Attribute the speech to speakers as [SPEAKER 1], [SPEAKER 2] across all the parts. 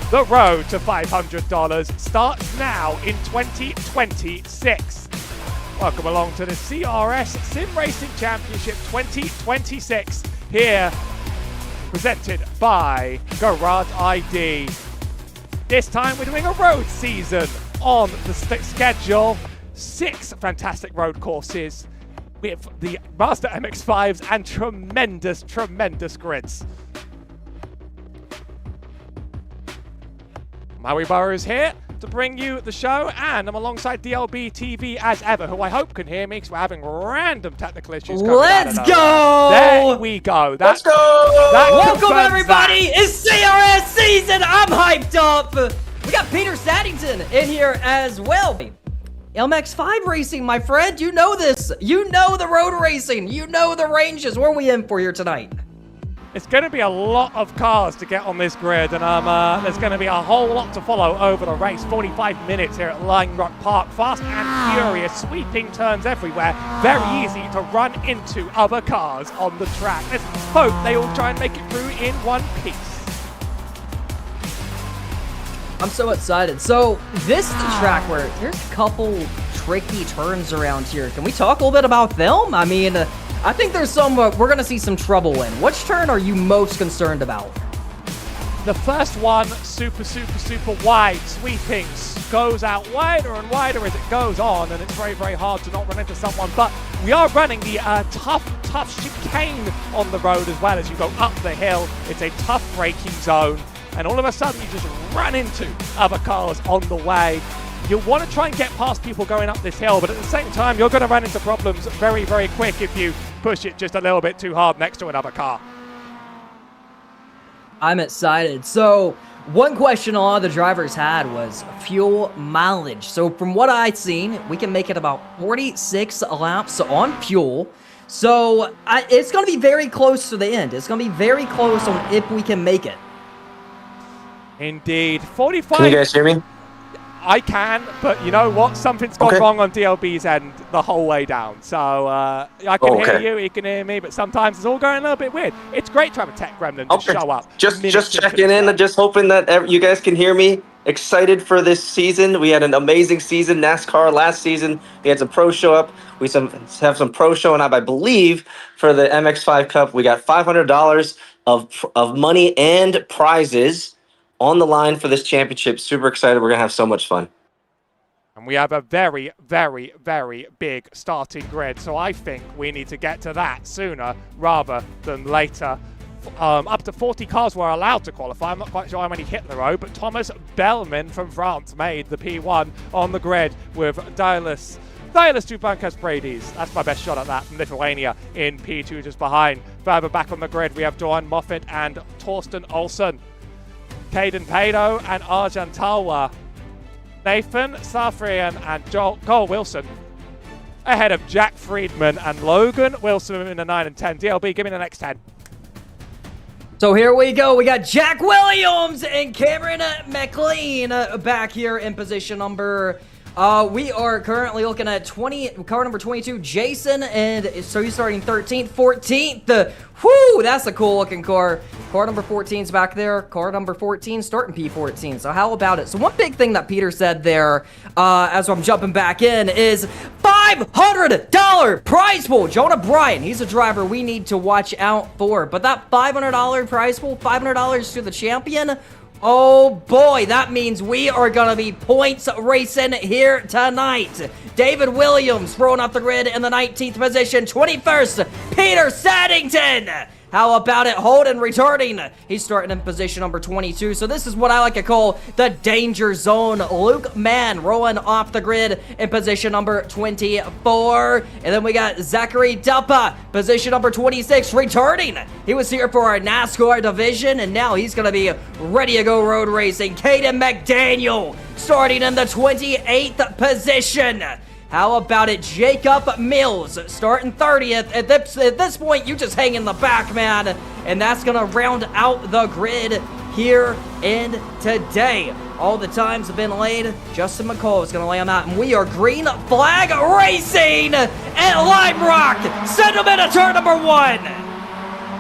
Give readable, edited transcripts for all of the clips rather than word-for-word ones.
[SPEAKER 1] The road to $500 starts now in 2026. Welcome along to the CRS Sim Racing Championship 2026 here, presented by Garage ID. This time we're doing a road season on the schedule. 6 fantastic road courses with the Master MX-5s and tremendous grids. Maui Burrow is here to bring you the show, and I'm alongside DLB TV as ever, who I hope can hear me because we're having random technical issues.
[SPEAKER 2] Let's go!
[SPEAKER 1] There we go.
[SPEAKER 2] Let's go! Welcome everybody! It's CRS season! I'm hyped up! We got Peter Saddington in here as well. MX-5 racing, my friend. You know this. You know the road racing. You know the ranges. What are we in for here tonight?
[SPEAKER 1] It's going to be a lot of cars to get on this grid, and there's going to be a whole lot to follow over the race. 45 minutes here at Lime Rock Park. Fast and furious, sweeping turns everywhere. Very easy to run into other cars on the track. Let's hope they all try and make it through in one piece.
[SPEAKER 2] I'm so excited. So this is the track where there's a couple tricky turns around here. Can we talk a little bit about them? I mean, I think there's some, we're going to see some trouble in. Which turn are you most concerned about?
[SPEAKER 1] The first one, super wide, sweeping, goes out wider and wider as it goes on, and it's very hard to not run into someone. But we are running the tough chicane on the road as well as you go up the hill. It's a tough braking zone, and all of a sudden you just run into other cars on the way. You'll want to try and get past people going up this hill, but at the same time, you're going to run into problems very quick if you push it just a little bit too hard next to another car. I'm
[SPEAKER 2] excited. So, one question a lot of the drivers had was fuel mileage. So, from what I've seen, we can make it about 46 laps on fuel. So, it's going to be very close to the end. It's going to be very close on if we can make it.
[SPEAKER 1] Indeed. 45.
[SPEAKER 3] Can you guys hear me?
[SPEAKER 1] I can, but you know what? Something's gone wrong on DLB's end the whole way down. So I can hear you, he can hear me, but sometimes it's all going a little bit weird. It's great to have a tech gremlin to show up.
[SPEAKER 3] Just checking in, just hoping that you guys can hear me. Excited for this season. We had an amazing season, NASCAR last season. We had some pros show up. We have some pros showing up, I believe, for the MX-5 Cup. We got $500 of money and prizes on the line for this championship. Super excited. We're going to have so much fun.
[SPEAKER 1] And we have a very big starting grid. So I think we need to get to that sooner rather than later. Up to 40 cars were allowed to qualify. I'm not quite sure how many hit the road, but Thomas Bellman from France made the P1 on the grid with Dailas Dubankas Brady's. That's my best shot at that from Lithuania in P2 just behind. Further back on the grid, we have Doran Moffat and Torsten Olsen. Caden Pado and Arjan Talwa. Nathan Safrian and Cole Wilson ahead of Jack Friedman and Logan Wilson in the 9 and 10. DLB, give me the next 10.
[SPEAKER 2] So here we go. We got Jack Williams and Cameron McLean back here in position number... we are currently looking at car number 22, Jason, and so he's starting 13th, 14th. Whoo, that's a cool looking car. Car number 14's back there. Car number 14 starting P14. So how about it? So one big thing that Peter said there, as I'm jumping back in, is $500 prize pool. Jonah Bryan, he's a driver we need to watch out for. But that $500 prize pool, $500 to the champion. Oh boy, that means we are going to be points racing here tonight. David Williams throwing off the grid in the 19th position. 21st, Peter Saddington. How about it? Holden returning. He's starting in position number 22. So this is what I like to call the danger zone. Luke Mann rolling off the grid in position number 24. And then we got Zachary Delpa, position number 26, returning. He was here for our NASCAR division, and now he's going to be ready to go road racing. Caden McDaniel starting in the 28th position. How about it? Jacob Mills starting 30th. At this point, you just hang in the back, man. And that's going to round out the grid here and today. All the times have been laid. Justin McCall is going to lay them out. And we are green flag racing at Lime Rock. Send them into turn number 1.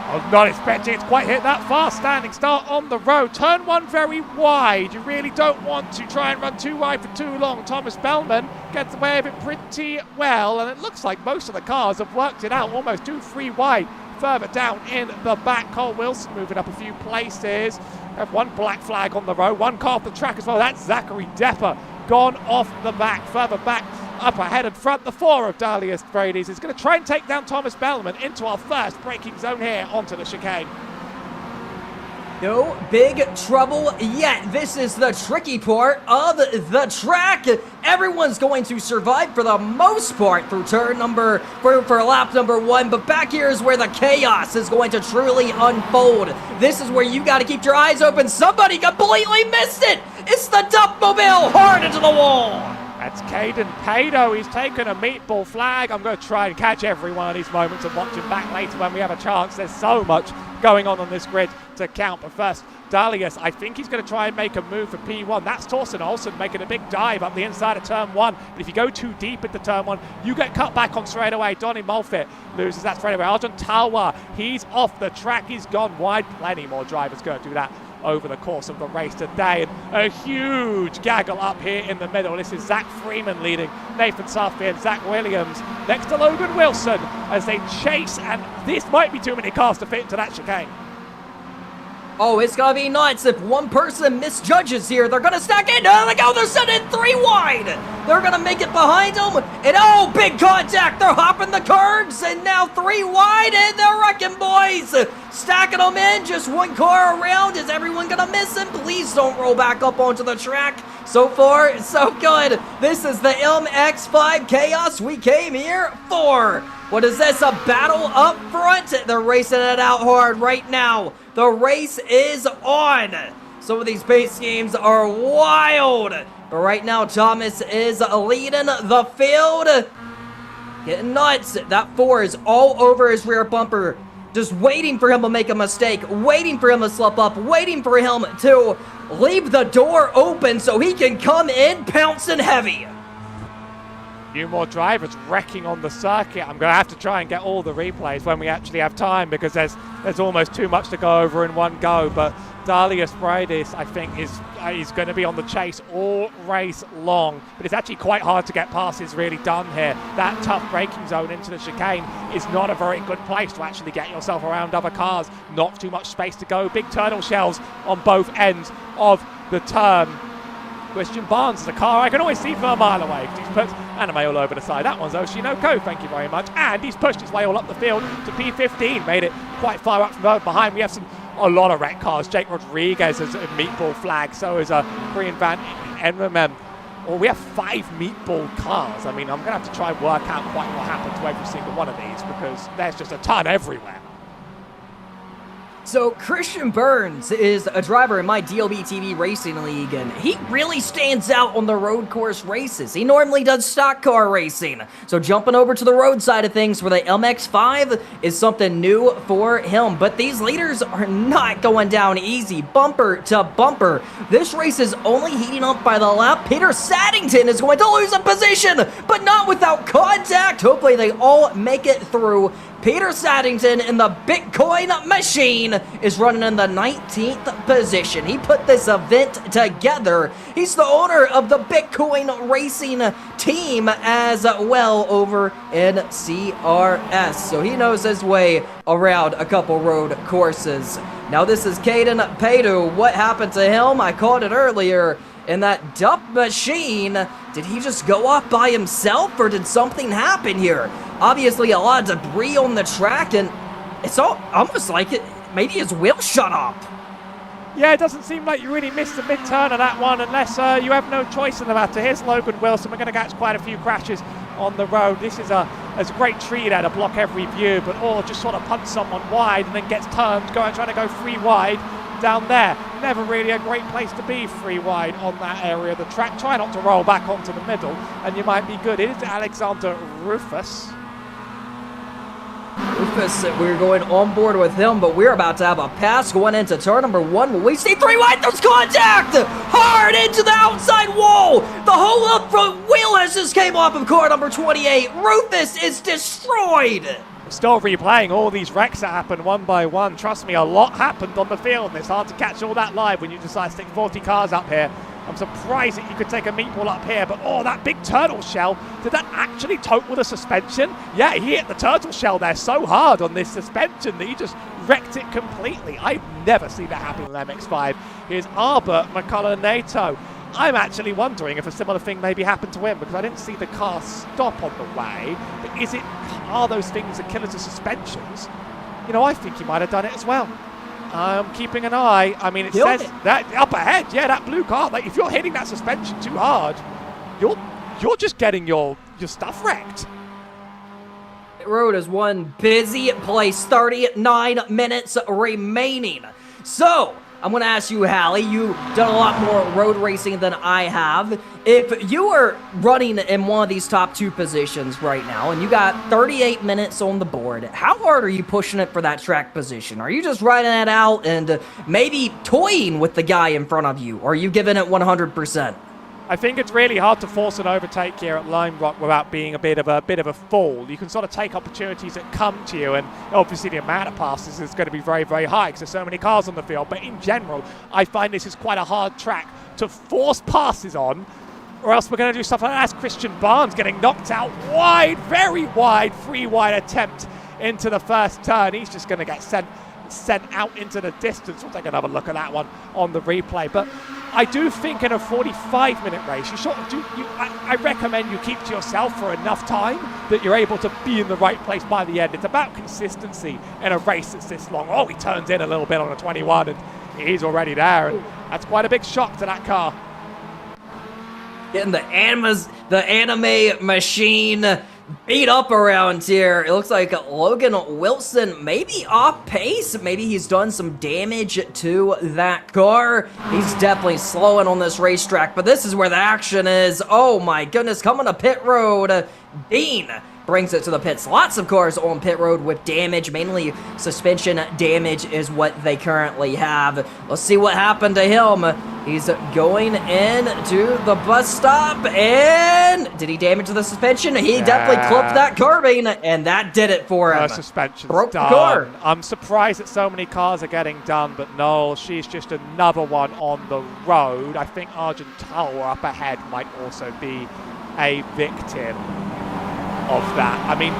[SPEAKER 1] I was not expecting it to quite hit that fast. Standing start on the road. Turn 1 very wide. You really don't want to try and run too wide for too long. Thomas Bellman gets away with it pretty well, and it looks like most of the cars have worked it out. Almost 2-3 wide. Further down in the back, Cole Wilson moving up a few places. We have one black flag on the road, one car off the track as well. That's Zachary Depper gone off the back. Further back, up ahead and front, the 4 of Dalius Brady's is going to try and take down Thomas Bellman into our first braking zone here onto the chicane.
[SPEAKER 2] No big trouble yet. This is the tricky part of the track. Everyone's going to survive for the most part through turn number, for lap number 1, but back here is where the chaos is going to truly unfold. This is where you got to keep your eyes open. Somebody completely missed it. It's the dump mobile hard into the wall.
[SPEAKER 1] That's Caden Pado. He's taken a meatball flag. I'm going to try and catch every one of these moments and watch him back later when we have a chance. There's so much going on this grid to count. But first, Dalius, I think he's going to try and make a move for P1. That's Torsten Olsen making a big dive up the inside of turn 1. But if you go too deep into turn 1, you get cut back on straight away. Donny Mulfit loses that straight away. Arjun Talwa, he's off the track. He's gone wide. Plenty more drivers going to do that over the course of the race today. And a huge gaggle up here in the middle. This is Zach Freeman leading Nathan Southby and Zach Williams next to Logan Wilson as they chase, and this might be too many cars to fit into that chicane.
[SPEAKER 2] Oh, it's gonna be nuts. If one person misjudges here, they're gonna stack in. There they go, they're sending 3 wide. They're gonna make it behind them, and oh, big contact. They're hopping the curbs, and now 3 wide, and they're wrecking, boys. Stacking them in, just 1 car around. Is everyone gonna miss him? Please don't roll back up onto the track. So far, so good. This is the MX5 Chaos we came here for. What is this, a battle up front? They're racing it out hard right now. The race is on. Some of these pace games are wild. But right now, Thomas is leading the field. Getting nuts. That 4 is all over his rear bumper. Just waiting for him to make a mistake. Waiting for him to slip up. Waiting for him to leave the door open so he can come in pouncing heavy.
[SPEAKER 1] Few more drivers wrecking on the circuit. I'm going to have to try and get all the replays when we actually have time, because there's almost too much to go over in one go. But Dalius Braidis, I think, is going to be on the chase all race long. But it's actually quite hard to get passes really done here. That tough braking zone into the chicane is not a very good place to actually get yourself around other cars. Not too much space to go. Big turtle shells on both ends of the turn. Christian Barnes is a car I can always see from a mile away because he's put anime all over the side. That one's Oshinoko, thank you very much. And he's pushed his way all up the field to P15, made it quite far up from behind. We have a lot of wreck cars. Jake Rodriguez has a meatball flag, so is a Korean van NMM. Well, we have 5 meatball cars. I mean, I'm going to have to try and work out quite what happened to every single one of these because there's just a ton everywhere.
[SPEAKER 2] So Christian Burns is a driver in my DLB TV Racing League, and he really stands out on the road course races. He normally does stock car racing, so jumping over to the road side of things for the MX5 is something new for him. But these leaders are not going down easy, bumper to bumper. This race is only heating up by the lap. Peter Saddington is going to lose a position, but not without contact. Hopefully they all make it through. Peter Saddington in the Bitcoin machine is running in the 19th position. He put this event together. He's the owner of the Bitcoin racing team as well over in CRS. So he knows his way around a couple road courses. Now this is Caden Padu. What happened to him? I called it earlier. In that dump machine, did he just go off by himself or did something happen here? Obviously a lot of debris on the track, and it's almost like maybe his wheel shut up.
[SPEAKER 1] Yeah, it doesn't seem like you really missed the mid-turn of that one unless you have no choice in the matter. Here's Logan Wilson. We're going to catch quite a few crashes on the road. This is a great tree there to block every view, but just sort of punts someone wide and then gets turned, trying to go 3 wide. Down there, never really a great place to be 3 wide on that area of the track. Try not to roll back onto the middle and you might be good. It is Alexander Rufus.
[SPEAKER 2] We're going on board with him, but we're about to have a pass going into turn number 1. Will we see 3 wide? There's contact! Hard into the outside wall! The whole up front wheel has just came off of car number 28. Rufus is destroyed!
[SPEAKER 1] Still replaying all these wrecks that happen one by one. Trust me, a lot happened on the field, and it's hard to catch all that live when you decide to stick 40 cars up here. I'm surprised that you could take a meatball up here, but oh, that big turtle shell, did that actually total the suspension? Yeah, he hit the turtle shell there so hard on this suspension that he just wrecked it completely. I've never seen that happen on MX-5. Here's Arbor Macalanato. I'm actually wondering if a similar thing maybe happened to him, because I didn't see the car stop on the way. But are those things that kill us as suspensions? You know, I think he might have done it as well. I'm keeping an eye. I mean, it says that up ahead, yeah, that blue car. Like, if you're hitting that suspension too hard, you're just getting your stuff wrecked.
[SPEAKER 2] Road is one busy place. 39 minutes remaining. So, I'm going to ask you, Hallie, you've done a lot more road racing than I have. If you are running in one of these top 2 positions right now, and you got 38 minutes on the board, how hard are you pushing it for that track position? Are you just riding it out and maybe toying with the guy in front of you? Or are you giving it 100%?
[SPEAKER 1] I think it's really hard to force an overtake here at Lime Rock without being a bit of a fool. You can sort of take opportunities that come to you, and obviously the amount of passes is going to be very, very high because there's so many cars on the field. But in general, I find this is quite a hard track to force passes on, or else we're going to do stuff like that. That's Christian Barnes getting knocked out wide, very wide, 3-wide attempt into the first turn. He's just going to get sent out into the distance. We'll take another look at that one on the replay. But I do think in a 45-minute race, you sort of do. I recommend you keep to yourself for enough time that you're able to be in the right place by the end. It's about consistency in a race that's this long. Oh, he turns in a little bit on a 21, and he's already there, and that's quite a big shock to that car.
[SPEAKER 2] Getting the anime machine beat up around here. It looks like Logan Wilson maybe off pace. Maybe he's done some damage to that car. He's definitely slowing on this racetrack, but this is where the action is. Oh my goodness, coming to pit road. Dean brings it to the pits. Lots of cars on pit road with damage. Mainly suspension damage is what they currently have. Let's see what happened to him. He's going into the bus stop, and did he damage the suspension? He definitely clipped that curbing, and that did it for him.
[SPEAKER 1] Suspension's
[SPEAKER 2] broke
[SPEAKER 1] done.
[SPEAKER 2] The car.
[SPEAKER 1] I'm surprised that so many cars are getting done, but no, she's just another one on the road. I think Argentala up ahead might also be a victim of that. I mean,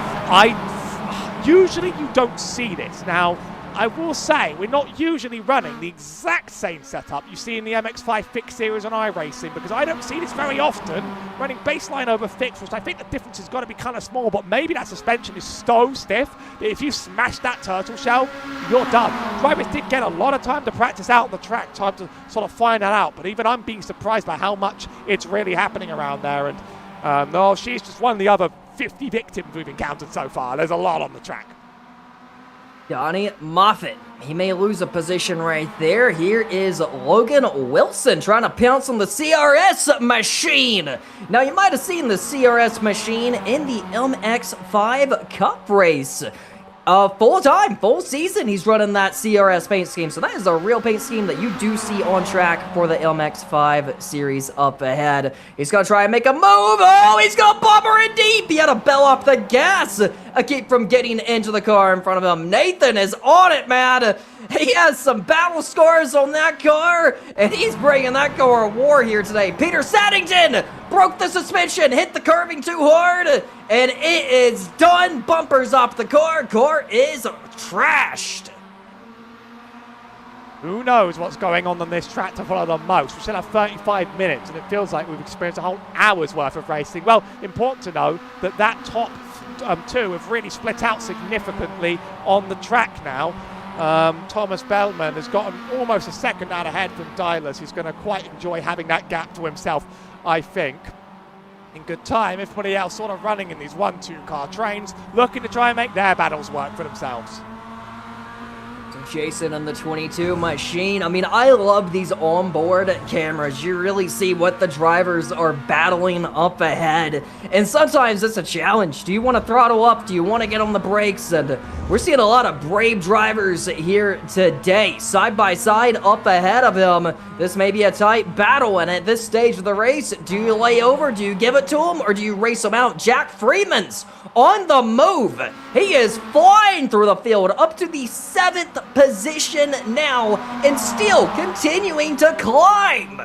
[SPEAKER 1] usually you don't see this. Now, I will say, we're not usually running the exact same setup you see in the MX-5 fixed series on iRacing, because I don't see this very often, running baseline over fixed, which I think the difference has got to be kind of small, but maybe that suspension is so stiff that if you smash that turtle shell, you're done. Drivers did get a lot of time to practice out the track, time to sort of find that out, but even I'm being surprised by how much it's really happening around there, and no, she's just one of the other 50 victims we've encountered so far. There's a lot on the track.
[SPEAKER 2] Johnny Moffitt, he may lose a position right there. Here is Logan Wilson trying to pounce on the CRS machine. Now, you might have seen the CRS machine in the MX-5 Cup race. Full season, he's running that CRS paint scheme. So that is a real paint scheme that you do see on track for the MX-5 series up ahead. He's going to try and make a move. Oh, he's going to bumper it deep. He had to bell off the gas. Keep from getting into the car in front of him. Nathan is on it, man. He has some battle scars on that car, and he's bringing that car a war here today. Peter Saddington broke the suspension, hit the curving too hard, and it is done. Bumpers off the car. Car is trashed.
[SPEAKER 1] Who knows what's going on this track to follow the most? We still have 35 minutes, and it feels like we've experienced a whole hour's worth of racing. Well, important to know that top two have really split out significantly on the track now. Thomas Bellman has gotten almost a second out ahead from Dylas. He's going to quite enjoy having that gap to himself, I think. In good time, everybody else sort of running in these 1-2 car trains, looking to try and make their battles work for themselves.
[SPEAKER 2] Jason on the 22 machine. I mean, I love these onboard cameras. You really see what the drivers are battling up ahead. And sometimes it's a challenge. Do you want to throttle up? Do you want to get on the brakes? And we're seeing a lot of brave drivers here today. Side by side up ahead of him. This may be a tight battle. And at this stage of the race, do you lay over? Do you give it to him? Or do you race him out? Jack Freeman's on the move. He is flying through the field up to the 7th position now and still continuing to climb.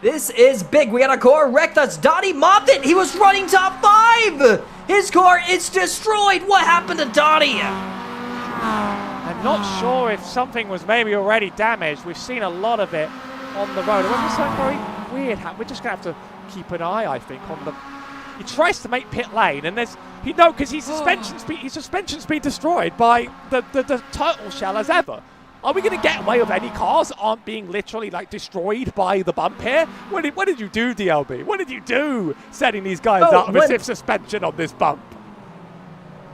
[SPEAKER 2] This is big. We got a car wreck. That's Donnie Moffitt. He was running top 5. His car is destroyed. What happened to Donnie?
[SPEAKER 1] I'm not sure if something was maybe already damaged. We've seen a lot of it on the road. It was something very weird. We're just going to have to keep an eye, I think, on the... He tries to make pit lane, and there's... because his suspension's been destroyed by the turtle shell as ever. Are we going to get away with any cars aren't being literally, like, destroyed by the bump here? What did you do, DLB? What did you do setting these guys up with stiff suspension on this bump?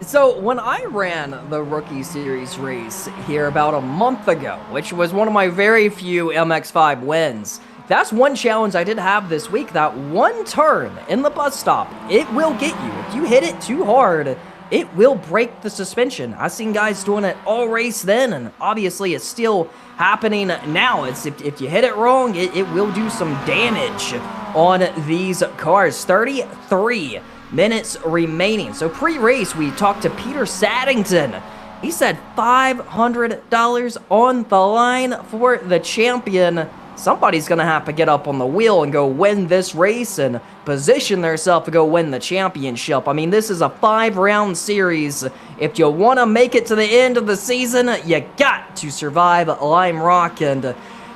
[SPEAKER 2] So, when I ran the Rookie Series race here about a month ago, which was one of my very few MX-5 wins, that's one challenge I did have this week. That one turn in the bus stop, it will get you. If you hit it too hard, it will break the suspension. I've seen guys doing it all race then, and obviously it's still happening now. It's if you hit it wrong, it will do some damage on these cars. 33 minutes remaining. So pre-race, we talked to Peter Saddington. He said $500 on the line for the champion. Somebody's going to have to get up on the wheel and go win this race and position themselves to go win the championship. I mean, this is a 5-round series. If you want to make it to the end of the season, you got to survive Lime Rock. And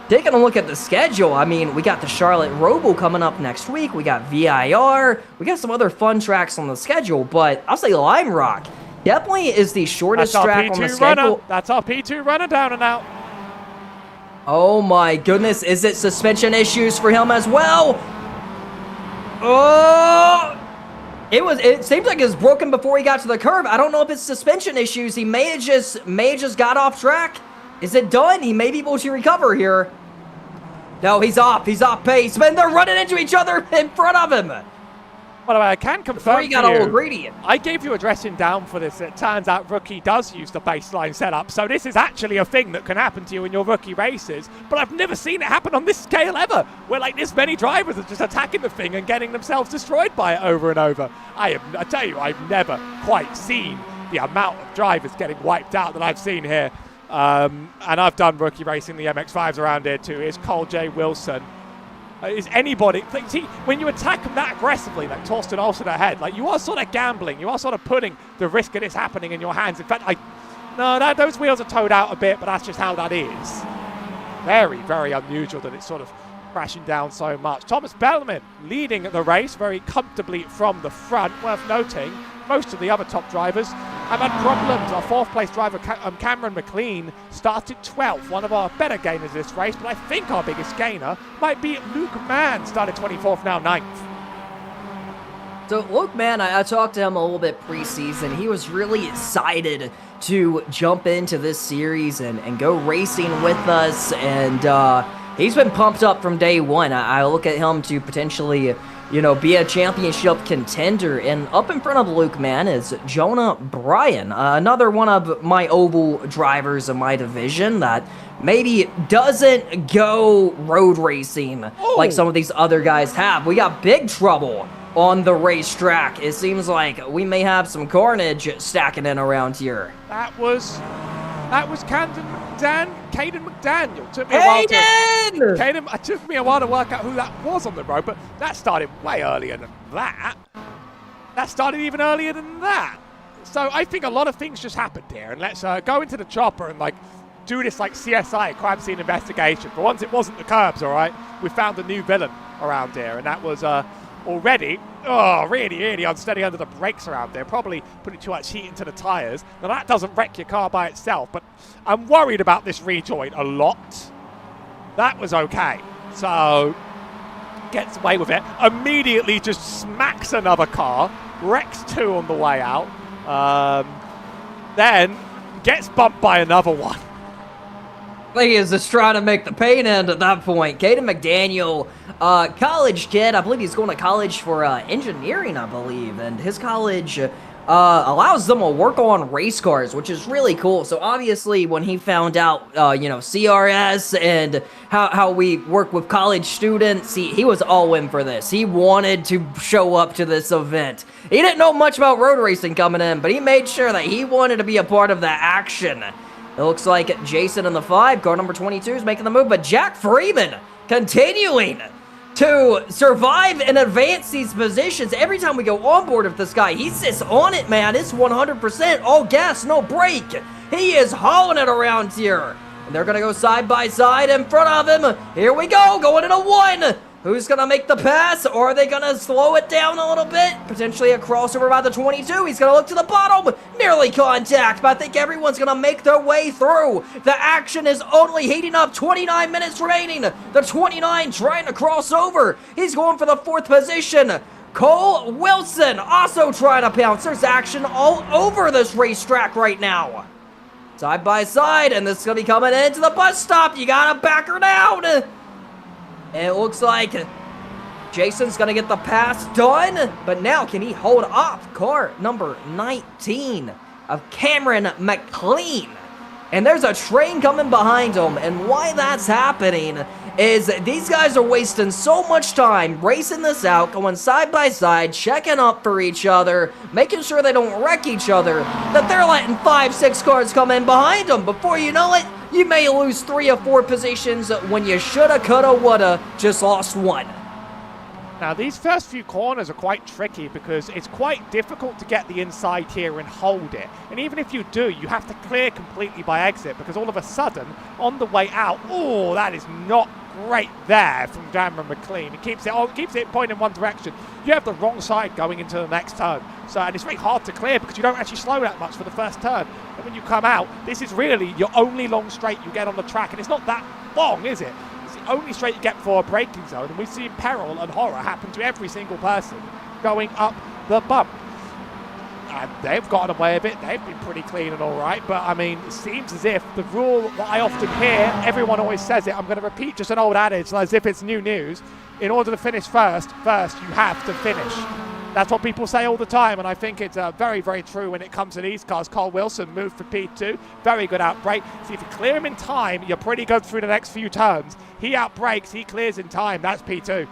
[SPEAKER 2] taking a look at the schedule, I mean, we got the Charlotte Roval coming up next week. We got VIR. We got some other fun tracks on the schedule, but I'll say Lime Rock definitely is the shortest track on the schedule.
[SPEAKER 1] That's our P2 runner down and out.
[SPEAKER 2] Oh my goodness, is it suspension issues for him as well? Oh! It seems like it was broken before he got to the curve. I don't know if it's suspension issues. He may have just got off track. Is it done? He may be able to recover here. No, he's off pace, man. They're running into each other in front of him.
[SPEAKER 1] Well, I can confirm
[SPEAKER 2] he got all greedy.
[SPEAKER 1] I gave you a dressing down for this. It turns out Rookie does use the baseline setup, so this is actually a thing that can happen to you in your Rookie races. But I've never seen it happen on this scale ever, where like this many drivers are just attacking the thing and getting themselves destroyed by it over and over. I tell you, I've never quite seen the amount of drivers getting wiped out that I've seen here. And I've done Rookie racing, the MX-5s around here too. Here's Cole J. Wilson. Is anybody... See, when you attack them that aggressively, like Torsten Olsen ahead, like you are sort of gambling. You are sort of putting the risk of this happening in your hands. In fact, those wheels are towed out a bit, but that's just how that is. Very, very unusual that it's sort of crashing down so much. Thomas Bellman leading the race very comfortably from the front. Worth noting, most of the other top drivers have had problems. Our 4th place driver, Cameron McLean, started 12th, one of our better gainers this race, but I think our biggest gainer might be Luke Mann, started 24th, now 9th.
[SPEAKER 2] So Luke Mann, I talked to him a little bit preseason. He was really excited to jump into this series and go racing with us, and he's been pumped up from day one. I look at him to potentially, be a championship contender. And up in front of Luke Mann is Jonah Bryan, another one of my oval drivers of my division that maybe doesn't go road racing like some of these other guys have. We got big trouble on the racetrack. It seems like we may have some carnage stacking in around here.
[SPEAKER 1] That was Caden McDaniel. It took me a while to work out who that was on the road, but that started way earlier than that. That started even earlier than that. So I think a lot of things just happened here, and let's go into the chopper and do this CSI, crime scene investigation. For once, it wasn't the curbs, all right? We found a new villain around here, and that was already really, really unsteady under the brakes around there. Probably putting too much heat into the tires. Now, that doesn't wreck your car by itself, but I'm worried about this rejoin a lot. That was okay. So, gets away with it. Immediately just smacks another car. Wrecks 2 on the way out. Then gets bumped by another one.
[SPEAKER 2] He is just trying to make the pain end at that point. Caden McDaniel, college kid. I believe he's going to college for engineering, I believe. And his college allows them to work on race cars, which is really cool. So obviously when he found out, CRS and how we work with college students, he was all in for this. He wanted to show up to this event. He didn't know much about road racing coming in, but he made sure that he wanted to be a part of the action. It looks like Jason in the 5, car number 22 is making the move, but Jack Freeman continuing to survive and advance these positions. Every time we go on board with this guy, he's just on it, man. It's 100% all gas, no brake. He is hauling it around here. And they're going to go side by side in front of him. Here we go, going into 1. Who's going to make the pass, or are they going to slow it down a little bit? Potentially a crossover by the 22. He's going to look to the bottom. Nearly contact, but I think everyone's going to make their way through. The action is only heating up. 29 minutes remaining. The 29 trying to cross over. He's going for the 4th position. Cole Wilson also trying to pounce. There's action all over this racetrack right now. Side by side, and this is going to be coming into the bus stop. You got to back her down. And it looks like Jason's going to get the pass done, but now can he hold off car number 19 of Cameron McLean? And there's a train coming behind him, and why that's happening is these guys are wasting so much time racing this out, going side by side, checking up for each other, making sure they don't wreck each other, that they're letting 5-6 cars come in behind them. Before you know it, you may lose 3 or 4 positions when you shoulda, coulda, woulda, just lost 1.
[SPEAKER 1] Now, these first few corners are quite tricky because it's quite difficult to get the inside here and hold it. And even if you do, you have to clear completely by exit because all of a sudden, on the way out, oh, that is not great there from Cameron McLean. It keeps it pointing in one direction. You have the wrong side going into the next turn. And it's very hard to clear because you don't actually slow that much for the first turn. And when you come out, this is really your only long straight you get on the track. And it's not that long, is it? Only straight you get for a braking zone, and we've seen peril and horror happen to every single person going up the bump. And they've gotten away with it. They've been pretty clean and all right, but I mean, it seems as if the rule that I often hear, everyone always says it, I'm going to repeat just an old adage as if it's new news. In order to finish first you have to finish. That's what people say all the time, and I think it's very, very true when it comes to these cars. Cole Wilson moved for P2. Very good outbreak. So if you clear him in time, you're pretty good through the next few turns. He outbreaks, he clears in time. That's P2.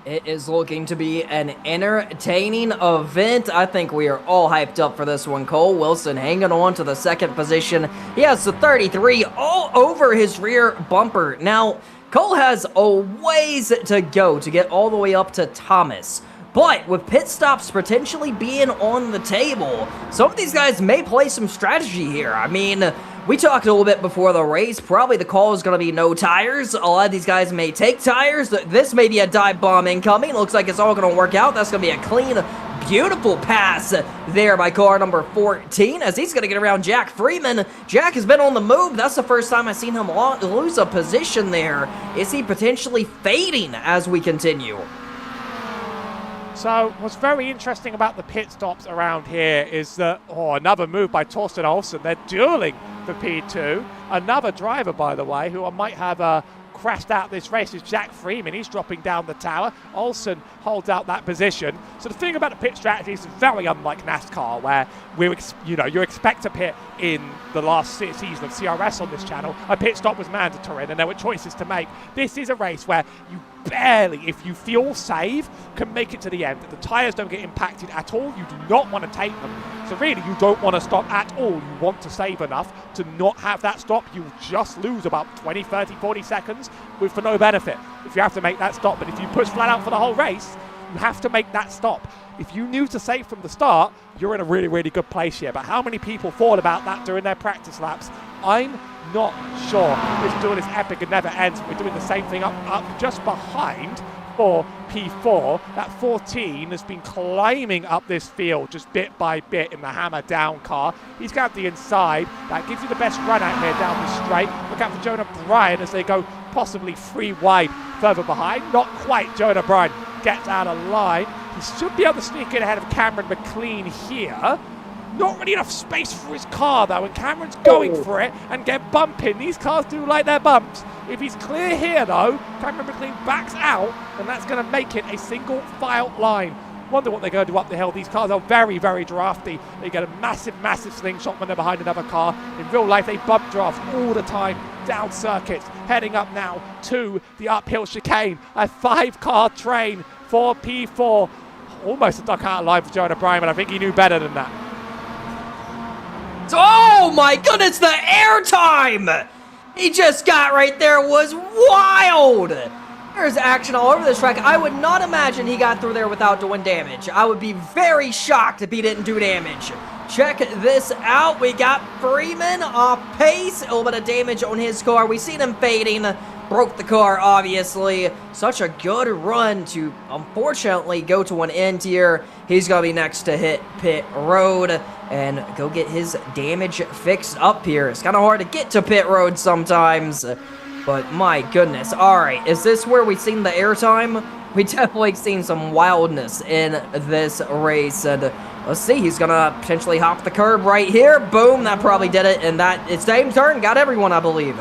[SPEAKER 2] It is looking to be an entertaining event. I think we are all hyped up for this one. Cole Wilson hanging on to the 2nd position. He has the 33 all over his rear bumper. Now, Cole has a ways to go to get all the way up to Thomas. But with pit stops potentially being on the table, some of these guys may play some strategy here. I mean, we talked a little bit before the race. Probably the call is going to be no tires. A lot of these guys may take tires. This may be a dive bomb incoming. Looks like it's all going to work out. That's going to be a clean, beautiful pass there by car number 14 as he's going to get around Jack Freeman. Jack has been on the move. That's the first time I've seen him lose a position there. Is he potentially fading as we continue?
[SPEAKER 1] So what's very interesting about the pit stops around here is that, another move by Torsten Olsen. They're dueling for P2. Another driver, by the way, who I might have crashed out this race is Jack Freeman. He's dropping down the tower. Olsen holds out that position. So the thing about the pit strategy is very unlike NASCAR, where you expect a pit in the last season of CRS on this channel. A pit stop was mandatory, and there were choices to make. This is a race where you barely, if you fuel save, can make it to the end. The tires don't get impacted at all. You do not want to take them. So really, you don't want to stop at all. You want to save enough to not have that stop. You just lose about 20, 30, 40 seconds for no benefit if you have to make that stop. But if you push flat out for the whole race, you have to make that stop. If you knew to save from the start, you're in a really, really good place here. But how many people thought about that during their practice laps? I'm not sure. This duel is epic and never ends. We're doing the same thing up just behind for P4. That 14 has been climbing up this field just bit by bit in the hammer down car. He's got the inside. That gives you the best run out here down the straight. Look out for Jonah Bryan as they go possibly 3 wide further behind. Not quite. Jonah Bryan gets out of line. He should be able to sneak in ahead of Cameron McLean here. Not really enough space for his car though, and Cameron's going for it and get bumping. These cars do like their bumps. If he's clear here though, Cameron McLean backs out, and that's going to make it a single file line. Wonder what they're going to do up the hill. These cars are very, very drafty. They get a massive, massive slingshot when they're behind another car. In real life, they bump draft all the time down circuits. Heading up now to the uphill chicane. A 5-car train for P4. Almost a duck out of line for Jonah Bryan, but I think he knew better than that.
[SPEAKER 2] Oh my goodness, the airtime he just got right there was wild. There's action all over this track. I would not imagine he got through there without doing damage. I would be very shocked if he didn't do damage. Check this out. We got Freeman off pace. A little bit of damage on his car. We seen him fading. Broke the car, obviously. Such a good run to, unfortunately, go to an end here. He's going to be next to hit pit road and go get his damage fixed up here. It's kind of hard to get to pit road sometimes, but my goodness. All right, is this where we've seen the airtime? We definitely seen some wildness in this race, and let's see, he's going to potentially hop the curb right here. Boom, that probably did it, and that, it's same turn, got everyone, I believe.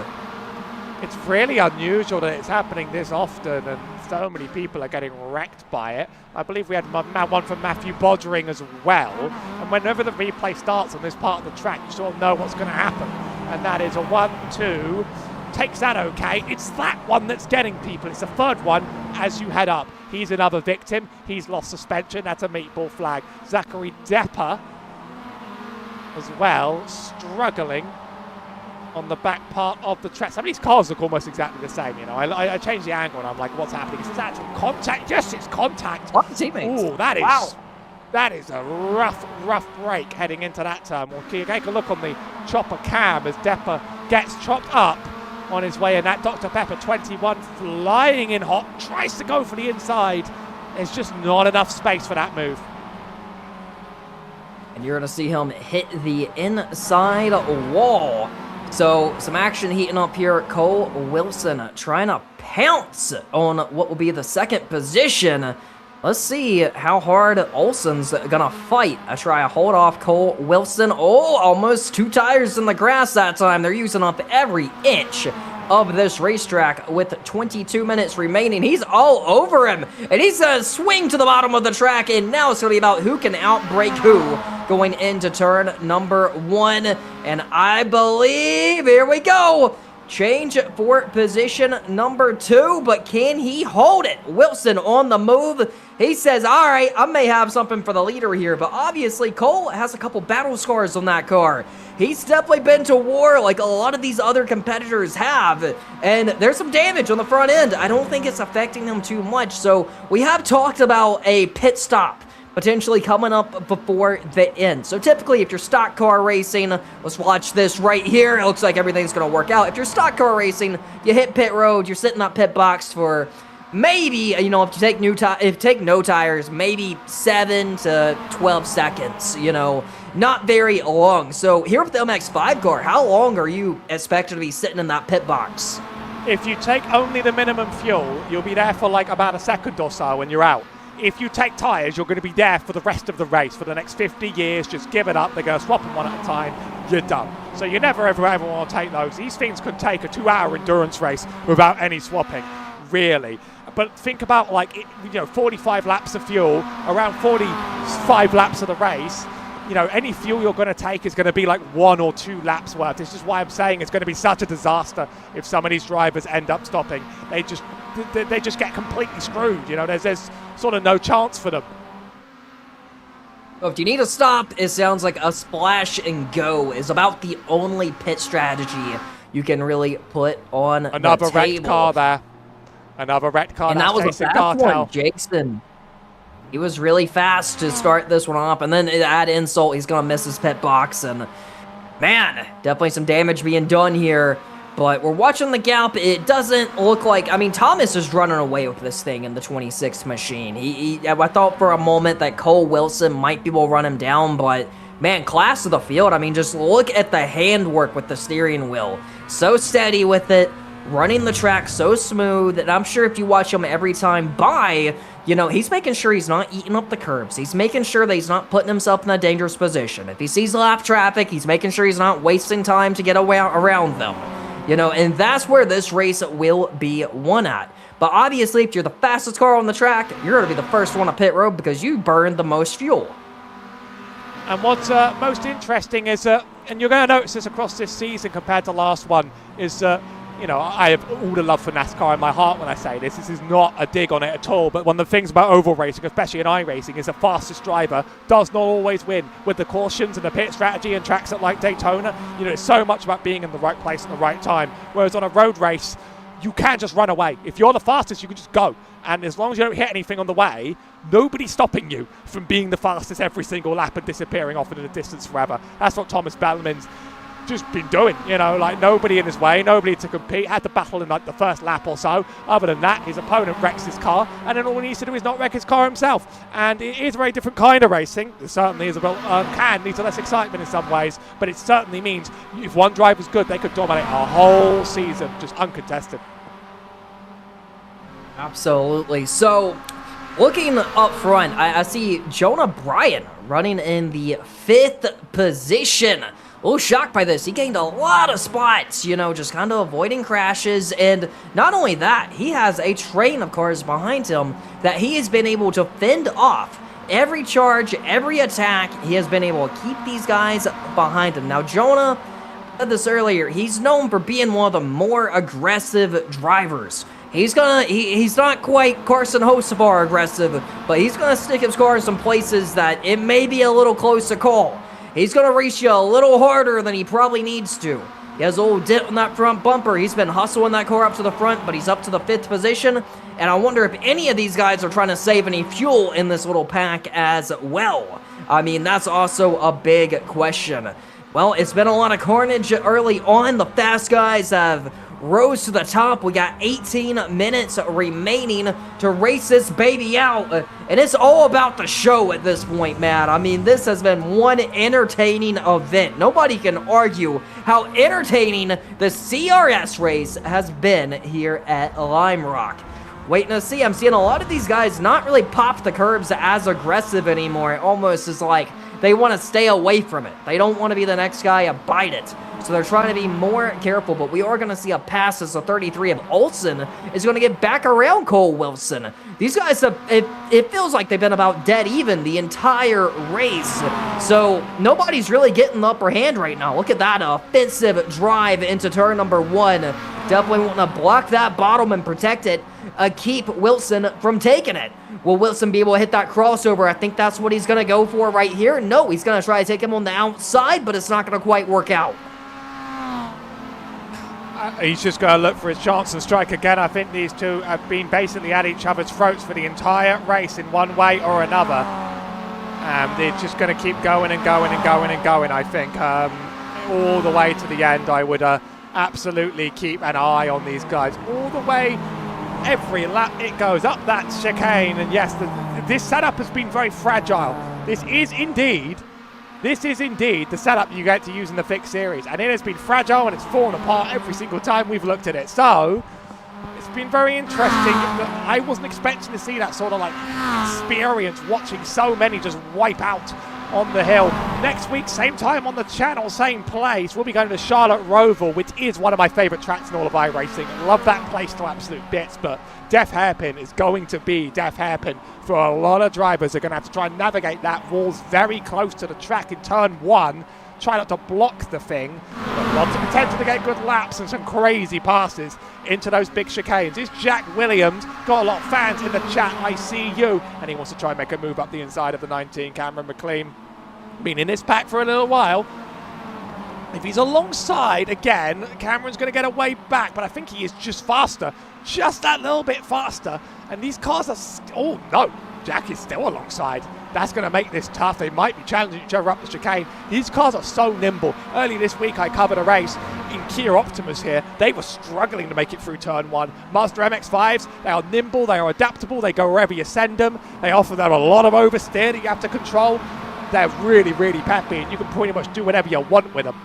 [SPEAKER 1] It's really unusual that it's happening this often, and so many people are getting wrecked by it. I believe we had one from Matthew Bodgering as well, and whenever the replay starts on this part of the track, you sort of know what's going to happen, and that is a 1-2, takes that okay. It's that one that's getting people. It's the third one as you head up. He's another victim. He's lost suspension. That's a meatball flag. Zachary Depper as well, struggling on the back part of the track. Some of these cars look almost exactly the same, you know. I changed the angle and I'm like, what's happening? Is this actual contact? Yes, it's contact.
[SPEAKER 2] What teammates?
[SPEAKER 1] Ooh, that is
[SPEAKER 2] wow.
[SPEAKER 1] That is a rough break heading into that turn. We'll take a look on the chopper cam as Depper gets chopped up on his way in. That Dr. Pepper 21 flying in hot, tries to go for the inside. There's just not enough space for that move.
[SPEAKER 2] And you're going to see him hit the inside wall. So, some action heating up here. Cole Wilson trying to pounce on what will be the second position. Let's see how hard Olsen's gonna fight. I try to hold off Cole Wilson. Oh, almost 2 tires in the grass that time. They're using up every inch of this racetrack with 22 minutes remaining. He's all over him, and he's gonna swing to the bottom of the track, and now it's gonna be about who can outbrake who going into turn number 1, and I believe, here we go, change for position number 2, but can he hold it? Wilson on the move. He says, all right, I may have something for the leader here, but obviously Cole has a couple battle scars on that car. He's definitely been to war like a lot of these other competitors have, and there's some damage on the front end. I don't think it's affecting them too much, so we have talked about a pit stop potentially coming up before the end. So typically, if you're stock car racing, let's watch this right here. It looks like everything's going to work out. If you're stock car racing, you hit pit road, you're sitting on pit box for maybe, you know, if you take no tires, maybe 7 to 12 seconds, you know, not very long. So here with the MX-5 car, how long are you expected to be sitting in that pit box?
[SPEAKER 1] If you take only the minimum fuel, you'll be there for like about a second or so when you're out. If you take tyres, you're going to be there for the rest of the race, for the next 50 years. Just give it up. They're going to swap them one at a time. You're done. So you never, ever want to take those. These things could take a 2-hour endurance race without any swapping, really. But think about, like, 45 laps of fuel, around 45 laps of the race. You know, any fuel you're going to take is going to be like 1 or 2 laps worth. This is why I'm saying it's going to be such a disaster if some of these drivers end up stopping. They just get completely screwed. You know, there's sort of no chance for them.
[SPEAKER 2] Well, if you need to stop, it sounds like a splash and go is about the only pit strategy you can really put on
[SPEAKER 1] another
[SPEAKER 2] the table.
[SPEAKER 1] wrecked car there. Another wrecked car.
[SPEAKER 2] And that was a fast one, Jason. He was really fast to start this one off, and then to add insult, he's going to miss his pit box, and man, definitely some damage being done here, but we're watching the gap. It doesn't look like, I mean, Thomas is running away with this thing in the 26 machine. I thought for a moment that Cole Wilson might be able to run him down, but man, class of the field. I mean, just look at the handwork with the steering wheel. So steady with it, running the track so smooth, and I'm sure if you watch him every time by, you know, he's making sure he's not eating up the curbs. He's making sure that he's not putting himself in a dangerous position. If he sees lap traffic, he's making sure he's not wasting time to get around them. You know, and that's where this race will be won at. But obviously, if you're the fastest car on the track, you're going to be the first one to pit road because you burned the most fuel.
[SPEAKER 1] And what's most interesting is, and you're going to notice this across this season compared to last one, is you know, I have all the love for NASCAR in my heart when I say this. This is not a dig on it at all, but one of the things about oval racing, especially in iRacing, is the fastest driver does not always win. With the cautions and the pit strategy and tracks at like Daytona, you know, it's so much about being in the right place at the right time. Whereas on a road race, you can just run away. If you're the fastest, you can just go. And as long as you don't hit anything on the way, nobody's stopping you from being the fastest every single lap and disappearing off into the distance forever. That's what Thomas Bellman's just been doing, you know, like nobody in his way, nobody to compete, had to battle in like the first lap or so. Other than that, his opponent wrecks his car, and then all he needs to do is not wreck his car himself. And it is a very different kind of racing. It certainly is needs less excitement in some ways, but it certainly means if one driver's good, they could dominate a whole season, just uncontested.
[SPEAKER 2] Absolutely. So, looking up front, I see Jonah Bryan running in the 5th position. A little shocked by this. He gained a lot of spots, you know, just kind of avoiding crashes. And not only that, he has a train of cars behind him that he has been able to fend off. Every charge, every attack, he has been able to keep these guys behind him. Now, Jonah, I said this earlier, he's known for being one of the more aggressive drivers. He's not quite Carson Hocevar aggressive, but he's gonna stick his car in some places that it may be a little close to call. He's going to race you a little harder than he probably needs to. He has a little dent on that front bumper. He's been hustling that car up to the front, but he's up to the 5th position. And I wonder if any of these guys are trying to save any fuel in this little pack as well. I mean, that's also a big question. Well, it's been a lot of carnage early on. The fast guys have rose to the top. We got 18 minutes remaining to race this baby out, and it's all about the show at this point, man. I mean, this has been one entertaining event. Nobody can argue how entertaining the CRS race has been here at Lime Rock. Waiting to see. I'm seeing a lot of these guys not really pop the curbs as aggressive anymore. It almost is like they want to stay away from it. They don't want to be the next guy to bite it. So they're trying to be more careful, but we are going to see a pass as the 33 of Olsen is going to get back around Cole Wilson. These guys, it feels like they've been about dead even the entire race. So nobody's really getting the upper hand right now. Look at that offensive drive into turn number 1. Definitely wanting to block that bottom and protect it. Keep Wilson from taking it. Will Wilson be able to hit that crossover? I think that's what he's going to go for right here. No, he's going to try to take him on the outside, but it's not going to quite work out.
[SPEAKER 1] He's just going to look for his chance and strike again. I think these two have been basically at each other's throats for the entire race in one way or another. They're just going to keep going and going and going and going, I think. All the way to the end, I would absolutely keep an eye on these guys. All the way, every lap it goes up that chicane. And yes, this setup has been very fragile. This is indeed the setup you get to use in the fixed series, and it has been fragile and it's fallen apart every single time we've looked at it. So it's been very interesting. I wasn't expecting to see that sort of like experience, watching so many just wipe out on the hill. Next week, same time on the channel, same place, we'll be going to Charlotte Roval, which is one of my favorite tracks in all of iRacing. Love that place to absolute bits, but Death Hairpin is going to be Death Hairpin for a lot of drivers. They're going to have to try and navigate that. Walls very close to the track in turn 1. Try not to block the thing, but lots of potential to get good laps and some crazy passes into those big chicanes. Is Jack Williams, got a lot of fans in the chat, I see you, and he wants to try and make a move up the inside of the 19. Cameron McLean been in this pack for a little while. If he's alongside again, Cameron's going to get a way back, but I think he is just faster, just that little bit faster. And these cars are, oh no, Jack is still alongside. That's going to make this tough. They might be challenging each other up the chicane. These cars are so nimble. Early this week, I covered a race in Kia Optimus here. They were struggling to make it through turn 1. Mazda MX-5s, they are nimble, they are adaptable, they go wherever you send them. They offer them a lot of oversteer that you have to control. They're really, really peppy, and you can pretty much do whatever you want with them.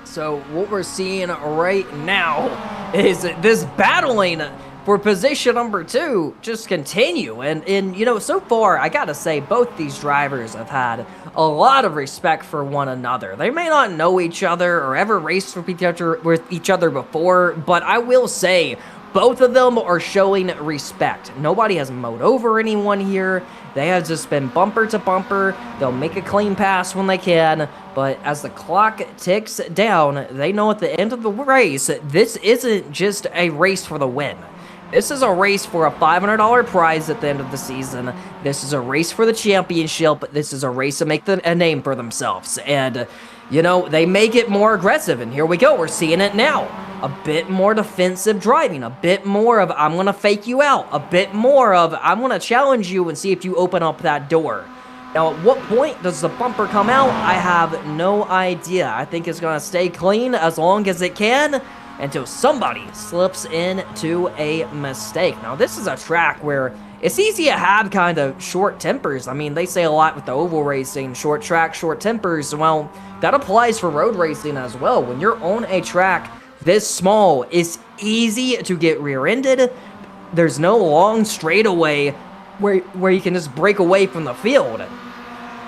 [SPEAKER 2] So what we're seeing right now is this battling for position number 2 just continue. And you know, so far, I gotta say, both these drivers have had a lot of respect for one another. They may not know each other or ever raced with each other before, but I will say, both of them are showing respect. Nobody has mowed over anyone here. They have just been bumper to bumper. They'll make a clean pass when they can, but as the clock ticks down, they know at the end of the race, this isn't just a race for the win. This is a race for a $500 prize at the end of the season. This is a race for the championship. This is a race to make a name for themselves. And, you know, they make it more aggressive, and here we go. We're seeing it now. A bit more defensive driving, a bit more of I'm going to fake you out, a bit more of I'm going to challenge you and see if you open up that door. Now, at what point does the bumper come out? I have no idea. I think it's going to stay clean as long as it can until somebody slips into a mistake. Now, this is a track where it's easy to have kind of short tempers. I mean, they say a lot with the oval racing, short track, short tempers. Well, that applies for road racing as well. When you're on a track this small, it's easy to get rear-ended. There's no long straightaway where you can just break away from the field.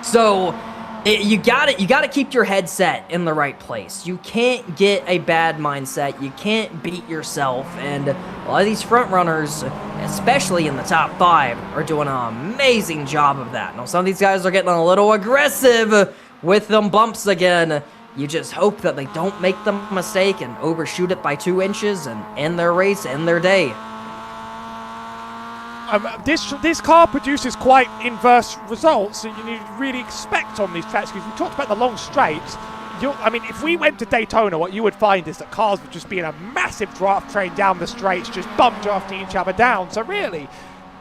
[SPEAKER 2] So you gotta keep your head set in the right place. You can't get a bad mindset. You can't beat yourself. And a lot of these front runners, especially in the top 5, are doing an amazing job of that. Now, some of these guys are getting a little aggressive with them bumps again. You just hope that they don't make the mistake and overshoot it by 2 inches and end their race, end their day.
[SPEAKER 1] This car produces quite inverse results that you really expect on these tracks, because we talked about the long straights. I mean, if we went to Daytona, what you would find is that cars would just be in a massive draft train down the straights, just bump drafting each other down. So really,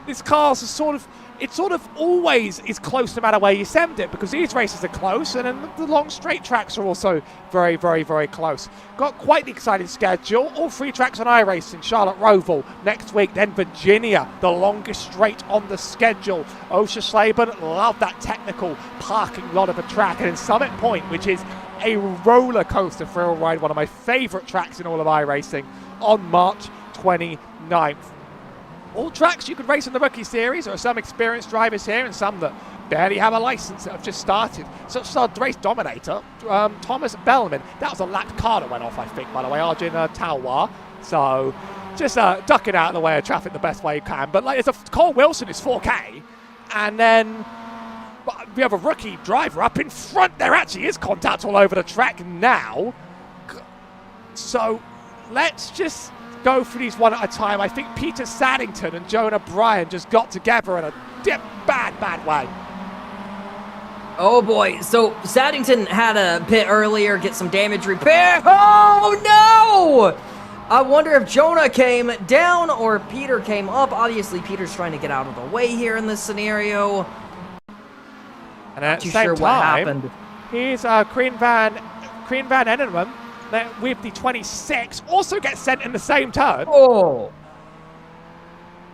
[SPEAKER 1] this car's sort of always is close no matter where you send it, because these races are close, and then the long straight tracks are also very, very, very close. Got quite the exciting schedule. All 3 tracks on iRacing, Charlotte Roval next week, then Virginia, the longest straight on the schedule. Osher Slaben, love that technical parking lot of a track, and then Summit Point, which is a roller coaster thrill ride, one of my favorite tracks in all of iRacing, on March 29th. All tracks you could race in the Rookie Series. There are some experienced drivers here and some that barely have a license that have just started. Such as our race dominator, Thomas Bellman. That was a lap car that went off, I think, by the way, Arjun Talwar. So just ducking out of the way of traffic the best way you can. But like, Cole Wilson is 4K. And then we have a rookie driver up in front. There actually is contact all over the track now. So let's just go for these one at a time. I think Peter Saddington and Jonah Bryan just got together in a bad way.
[SPEAKER 2] Oh boy, so Saddington had a pit earlier, get some damage repair. Oh no! I wonder if Jonah came down or Peter came up. Obviously, Peter's trying to get out of the way here in this scenario.
[SPEAKER 1] And at
[SPEAKER 2] Not too
[SPEAKER 1] the same
[SPEAKER 2] sure
[SPEAKER 1] time,
[SPEAKER 2] what happened.
[SPEAKER 1] Here's Green Van Enneman with the 26, also gets sent in the same turn.
[SPEAKER 2] Oh!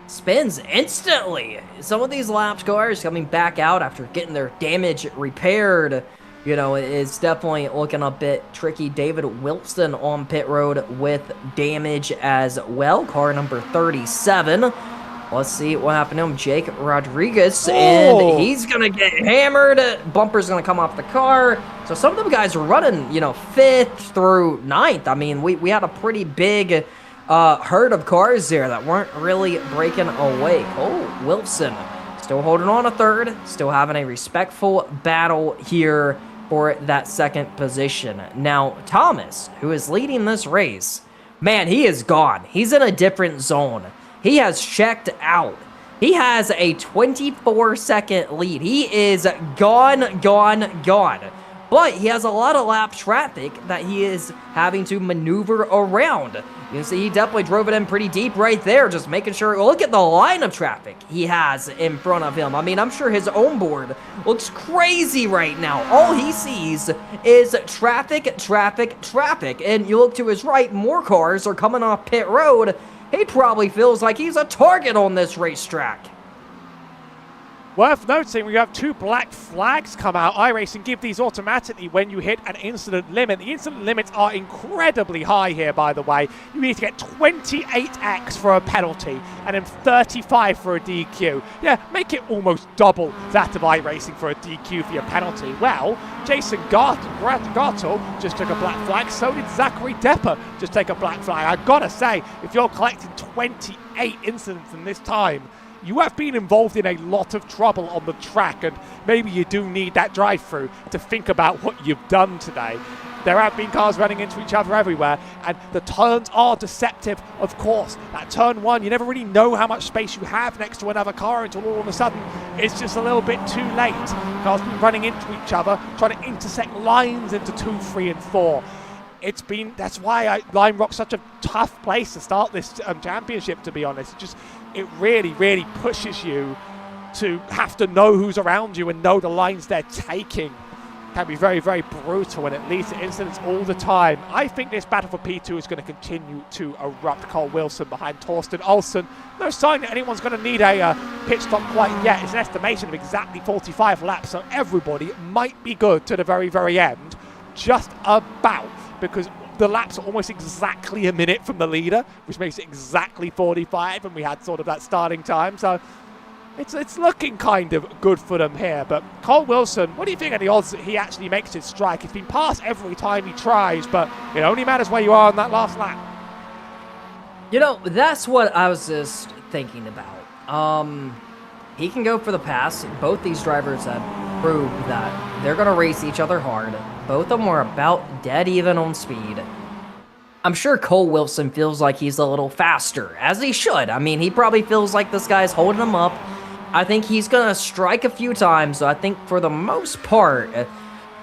[SPEAKER 2] Spins instantly. Some of these lapped cars coming back out after getting their damage repaired. You know, it's definitely looking a bit tricky. David Wilson on pit road with damage as well. Car number 37. Let's see what happened to him. Jake Rodriguez, and he's going to get hammered. Bumper's going to come off the car. So some of them guys are running, you know, 5th through 9th. I mean, we had a pretty big herd of cars there that weren't really breaking away. Cole Wilson still holding on a 3rd, still having a respectful battle here for that 2nd position. Now, Thomas, who is leading this race, man, he is gone. He's in a different zone. He has checked out. He has a 24-second lead. He is gone. But he has a lot of lap traffic that he is having to maneuver around. You can see he definitely drove it in pretty deep right there, just making sure. Look at the line of traffic he has in front of him. I mean, I'm sure his onboard looks crazy right now. All he sees is traffic. And you look to his right, more cars are coming off pit road. He probably feels like he's a target on this racetrack.
[SPEAKER 1] Worth noting, we have 2 black flags come out. iRacing give these automatically when you hit an incident limit. The incident limits are incredibly high here, by the way. You need to get 28x for a penalty and then 35 for a DQ. Yeah, make it almost double that of iRacing for a DQ for your penalty. Well, Jason Gartel just took a black flag. So did Zachary Depper just take a black flag. I've got to say, if you're collecting 28 incidents in this time, you have been involved in a lot of trouble on the track, and maybe you do need that drive-through to think about what you've done today. There have been cars running into each other everywhere, and the turns are deceptive, of course. At turn 1, you never really know how much space you have next to another car until all of a sudden it's just a little bit too late. Cars been running into each other, trying to intersect lines into 2, 3, and 4. That's why Lime Rock's such a tough place to start this championship, to be honest. It really, really pushes you to have to know who's around you and know the lines they're taking. Can be very, very brutal, and it leads to incidents all the time. I think this battle for P2 is going to continue to erupt. Cole Wilson behind Torsten Olsen. No sign that anyone's going to need a pit stop quite yet. It's an estimation of exactly 45 laps, so everybody might be good to the very, very end. Just about, because the laps are almost exactly a minute from the leader, which makes it exactly 45, and we had sort of that starting time. So it's looking kind of good for them here. But Cole Wilson, what do you think of the odds that he actually makes his strike? He's been passed every time he tries, but it only matters where you are on that last lap.
[SPEAKER 2] You know, that's what I was just thinking about. He can go for the pass. Both these drivers have proved that they're going to race each other hard. Both of them are about dead even on speed. I'm sure Cole Wilson feels like he's a little faster, as he should. I mean, he probably feels like this guy's holding him up. I think he's going to strike a few times, so I think for the most part,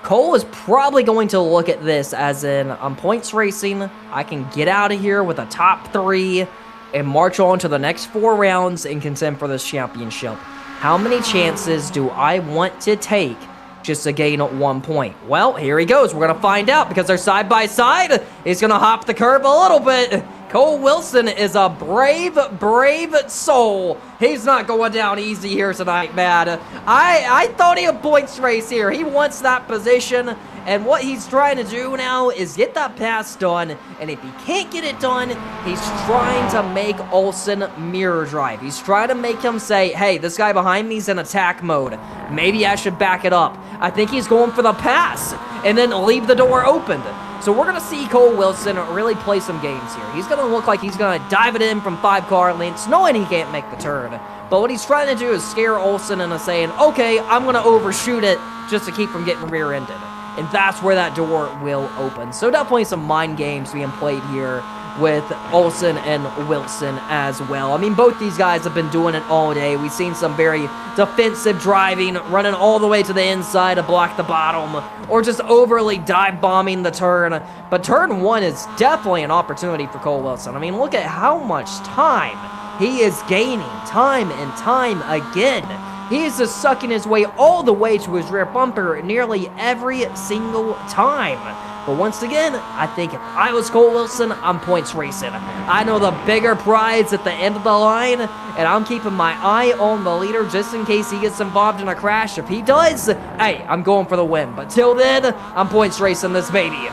[SPEAKER 2] Cole is probably going to look at this as in, I'm points racing, I can get out of here with a top 3 and march on to the next 4 rounds and contend for this championship. How many chances do I want to take just to gain 1 point? Well, here he goes. We're going to find out because they're side by side. He's going to hop the curb a little bit. Cole Wilson is a brave, brave soul. He's not going down easy here tonight, man. I thought he had points race here. He wants that position, and what he's trying to do now is get that pass done, and if he can't get it done, he's trying to make Olsen mirror drive. He's trying to make him say, hey, this guy behind me's in attack mode. Maybe I should back it up. I think he's going for the pass, and then leave the door opened. So we're going to see Cole Wilson really play some games here. He's going to look like he's going to dive it in from 5 car lengths, knowing he can't make the turn. But what he's trying to do is scare Olsen into saying, okay, I'm going to overshoot it just to keep from getting rear-ended. And that's where that door will open. So definitely some mind games being played here with Olsen and Wilson as well. I mean, both these guys have been doing it all day. We've seen some very defensive driving, running all the way to the inside to block the bottom, or just overly dive bombing the turn. But turn 1 is definitely an opportunity for Cole Wilson. I mean, look at how much time he is gaining, time and time again. He is just sucking his way all the way to his rear bumper nearly every single time. But once again, I think if I was Cole Wilson, I'm points racing. I know the bigger pride's at the end of the line, and I'm keeping my eye on the leader just in case he gets involved in a crash. If he does, hey, I'm going for the win. But till then, I'm points racing this baby.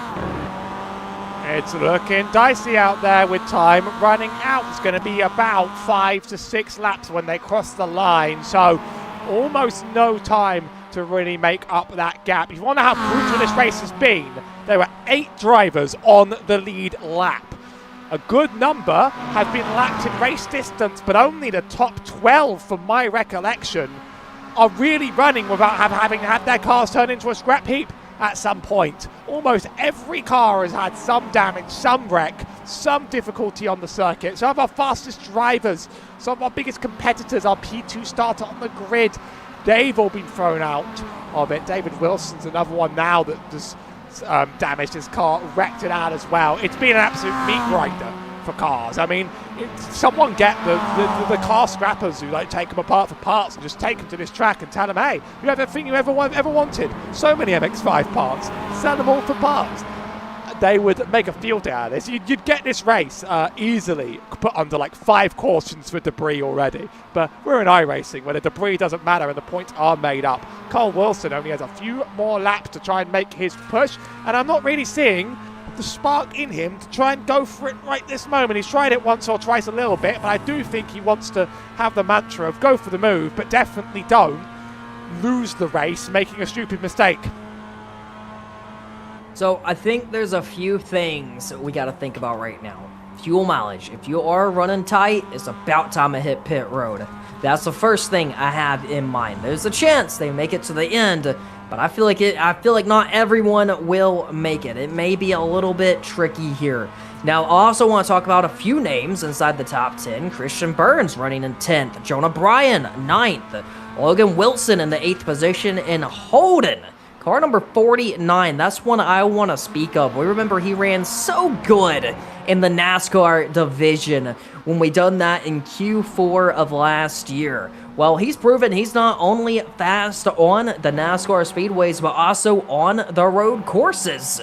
[SPEAKER 1] It's looking dicey out there with time running out. It's going to be about 5 to 6 laps when they cross the line. So almost no time to really make up that gap. If you want to know how brutal this race has been, there were 8 drivers on the lead lap. A good number have been lapped in race distance, but only the top 12, from my recollection, are really running without having had their cars turn into a scrap heap at some point. Almost every car has had some damage, some wreck, some difficulty on the circuit. Some of our fastest drivers, some of our biggest competitors, our P2 starter on the grid, they've all been thrown out of it. David Wilson's another one now that just damaged his car, wrecked it out as well. It's been an absolute meat grinder for cars. I mean, someone get the car scrappers who like take them apart for parts and just take them to this track and tell them, hey, you have everything you ever wanted. So many MX-5 parts. Sell them all for parts. they would make a field day out of this. You'd get this race easily put under like 5 cautions for debris already. But we're in iRacing where the debris doesn't matter and the points are made up. Cole Wilson only has a few more laps to try and make his push, and I'm not really seeing the spark in him to try and go for it right this moment. He's tried it once or twice a little bit, but I do think he wants to have the mantra of go for the move, but definitely don't lose the race making a stupid mistake.
[SPEAKER 2] So I think there's a few things we got to think about right now. Fuel mileage. If you are running tight, it's about time to hit pit road. That's the first thing I have in mind. There's a chance they make it to the end, but I feel like not everyone will make it. It may be a little bit tricky here. Now, I also want to talk about a few names inside the top 10. Christian Burns running in 10th. Jonah Bryan, 9th. Logan Wilson in the 8th position. And Holden, car number 49. That's one I want to speak of. We remember he ran so good in the NASCAR division when we done that in Q4 of last year. Well, he's proven he's not only fast on the NASCAR speedways, but also on the road courses.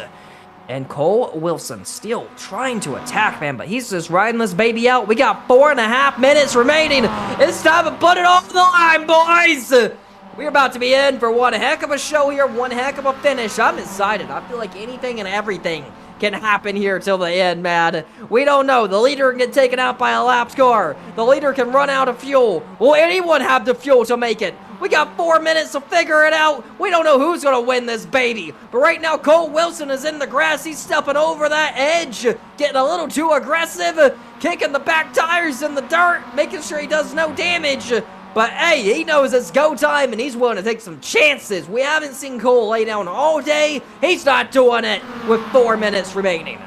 [SPEAKER 2] And Cole Wilson still trying to attack, man, but he's just riding this baby out. We got 4.5 minutes remaining. It's time to put it on the line, boys. We're about to be in for one heck of a show here, one heck of a finish. I'm excited. I feel like anything and everything can happen here till the end, man. We don't know. The leader can get taken out by a lapped car. The leader can run out of fuel. Will anyone have the fuel to make it? We got 4 minutes to figure it out. We don't know who's going to win this baby. But right now, Cole Wilson is in the grass. He's stepping over that edge, getting a little too aggressive, kicking the back tires in the dirt, making sure he does no damage. But hey, he knows it's go time and he's willing to take some chances. We haven't seen Cole lay down all day. He's not doing it with 4 minutes remaining.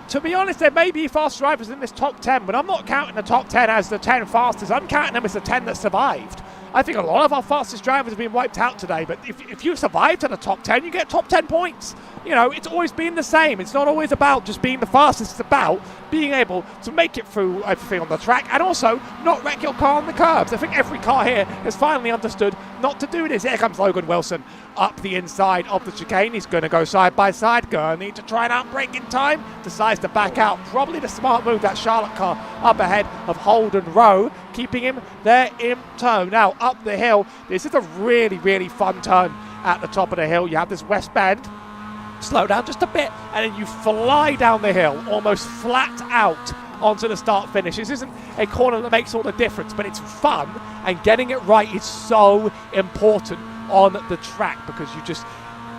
[SPEAKER 1] To be honest, there may be fast drivers in this top 10, but I'm not counting the top 10 as the 10 fastest. I'm counting them as the 10 that survived. I think a lot of our fastest drivers have been wiped out today, but if you survive to the top 10, you get top 10 points. You know, it's always been the same. It's not always about just being the fastest. It's about being able to make it through everything on the track and also not wreck your car on the curbs. I think every car here has finally understood not to do this. Here comes Logan Wilson up the inside of the chicane. He's going to go side by side. Gonna need to try and outbrake in time. Decides to back out. Probably the smart move, that Charlotte car up ahead of Holden Rowe, keeping him there in tow. Now, up the hill, this is a really, really fun turn at the top of the hill. You have this west bend. Slow down just a bit, and then you fly down the hill, almost flat out onto the start finish. This isn't a corner that makes all the difference, but it's fun, and getting it right is so important on the track because you just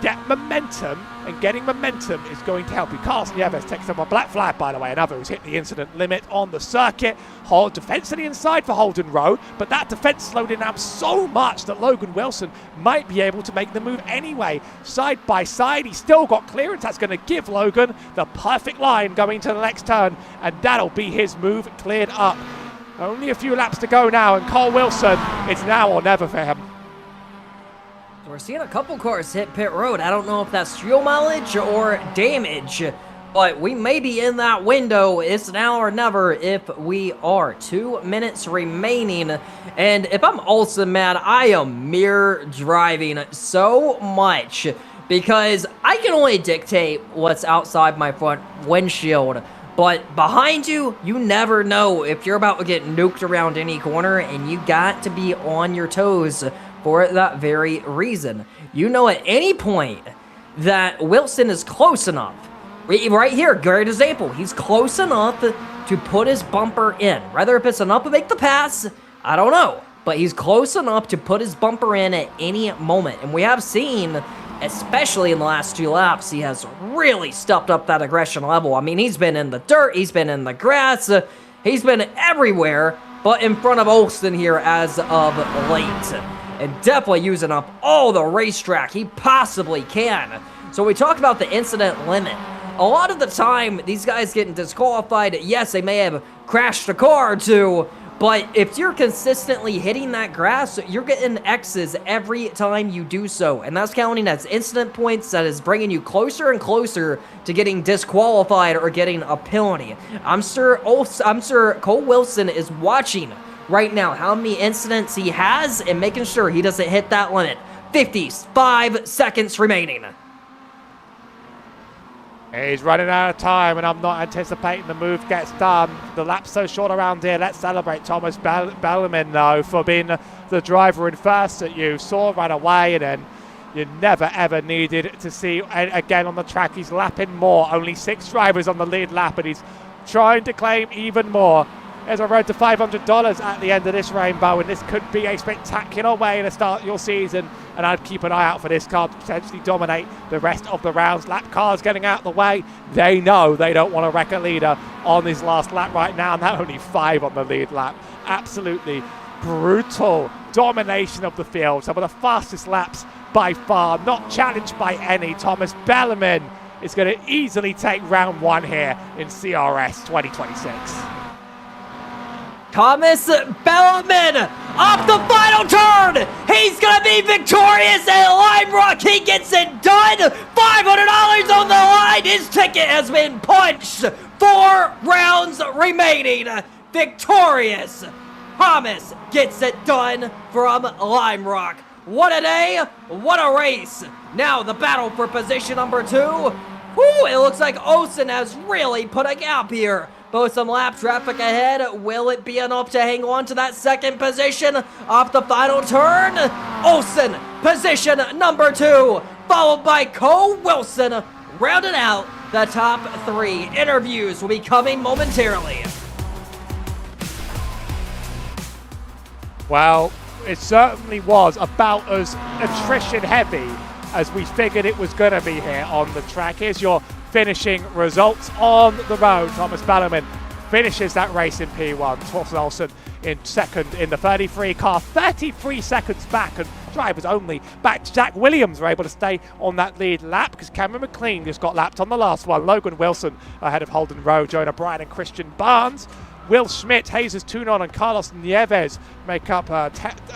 [SPEAKER 1] get momentum, and getting momentum is going to help you. Carson Nieves takes up a black flag, by the way, another who's hit the incident limit on the circuit. Hold defense to the inside for Holden Rowe, but that defense slowed him down so much that Logan Wilson might be able to make the move anyway. Side by side, he's still got clearance. That's going to give Logan the perfect line going to the next turn, and that'll be his move cleared up. Only a few laps to go now, and Cole Wilson, it's now or never for him.
[SPEAKER 2] We're seeing a couple cars hit pit road. I don't know if that's fuel mileage or damage, but we may be in that window. It's now or never if we are. 2 minutes remaining, and if I'm Olsen, man, I am mirror driving so much because I can only dictate what's outside my front windshield. But behind you, you never know if you're about to get nuked around any corner, and you got to be on your toes for that very reason. You know at any point that Wilson is close enough. Right here, great example. He's close enough to put his bumper in. Whether if it's enough to make the pass, I don't know. But he's close enough to put his bumper in at any moment. And we have seen, especially in the last 2 laps, he has really stepped up that aggression level. I mean, he's been in the dirt, he's been in the grass, he's been everywhere, but in front of Olsen here as of late. And definitely using up all the racetrack he possibly can. So we talked about the incident limit. A lot of the time, these guys getting disqualified, yes, they may have crashed a car or two, but if you're consistently hitting that grass, you're getting X's every time you do so. And that's counting as incident points. That is bringing you closer and closer to getting disqualified or getting a penalty. I'm sure Cole Wilson is watching right now how many incidents he has and making sure he doesn't hit that limit. 55 seconds remaining.
[SPEAKER 1] He's running out of time, and I'm not anticipating the move gets done. The lap's so short around here. Let's celebrate Thomas Bellarmine, though, for being the driver in first that you saw right away, and then you never, ever needed to see again on the track. He's lapping more. Only 6 drivers on the lead lap, and he's trying to claim even more. There's a road to $500 at the end of this rainbow, and this could be a spectacular way to start your season. And I'd keep an eye out for this car to potentially dominate the rest of the rounds. Lap cars getting out of the way. They know they don't want to wreck a leader on his last lap right now, and they're only 5 on the lead lap. Absolutely brutal domination of the field. Some of the fastest laps by far, not challenged by any. Thomas Bellarmine is going to easily take round 1 here in CRS 2026.
[SPEAKER 2] Thomas Bellarmine off the final turn. He's going to be victorious at Lime Rock. He gets it done. $500 on the line. His ticket has been punched. 4 rounds remaining. Victorious. Thomas gets it done from Lime Rock. What a day. What a race. Now the battle for position number 2. Whew, it looks like Olsen has really put a gap here. Both some lap traffic ahead. Will it be enough to hang on to that second position off the final turn? Olsen, position number 2, followed by Cole Wilson, rounding out the top 3. Interviews will be coming momentarily.
[SPEAKER 1] Well, it certainly was about as attrition heavy as we figured it was going to be here on the track. Here's your finishing results on the road. Thomas Bellarmine finishes that race in P1. Torsten Olsen in second in the 33 car, 33 seconds back, and drivers only back to Jack Williams were able to stay on that lead lap because Cameron McLean just got lapped on the last one. Logan Wilson ahead of Holden Rowe, Jonah Bryan and Christian Barnes. Will Schmidt, Jesus Tunon and Carlos Nieves make up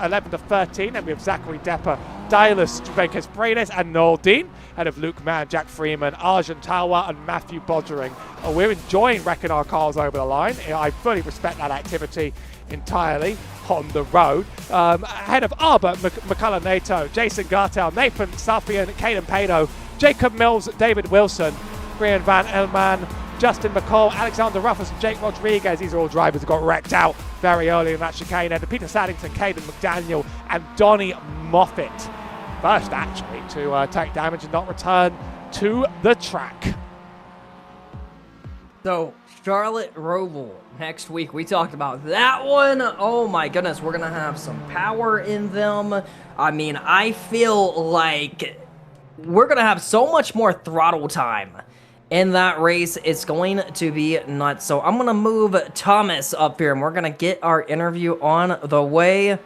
[SPEAKER 1] 11 to 13, and we have Zachary Depper, Dylas Venkes Brenes and Noel Dean ahead of Luke Mann, Jack Freeman, Arjun Tawa and Matthew Bodgering. We're enjoying wrecking our cars over the line. I fully respect that activity entirely on the road. Ahead of Arbor, McCullough Nato, Jason Gartel, Nathan Safian, Caden Pado, Jacob Mills, David Wilson, Brian Van Elman, Justin McCall, Alexander Ruffus and Jake Rodriguez. These are all drivers who got wrecked out very early in that chicane. And Peter Saddington, Caden McDaniel and Donnie Moffat. First, actually, to take damage and not return to the track.
[SPEAKER 2] So, Charlotte Roval, next week, we talked about that one. Oh my goodness, we're going to have some power in them. I mean, I feel like we're going to have so much more throttle time in that race. It's going to be nuts. So I'm going to move Thomas up here, and we're going to get our interview on the way,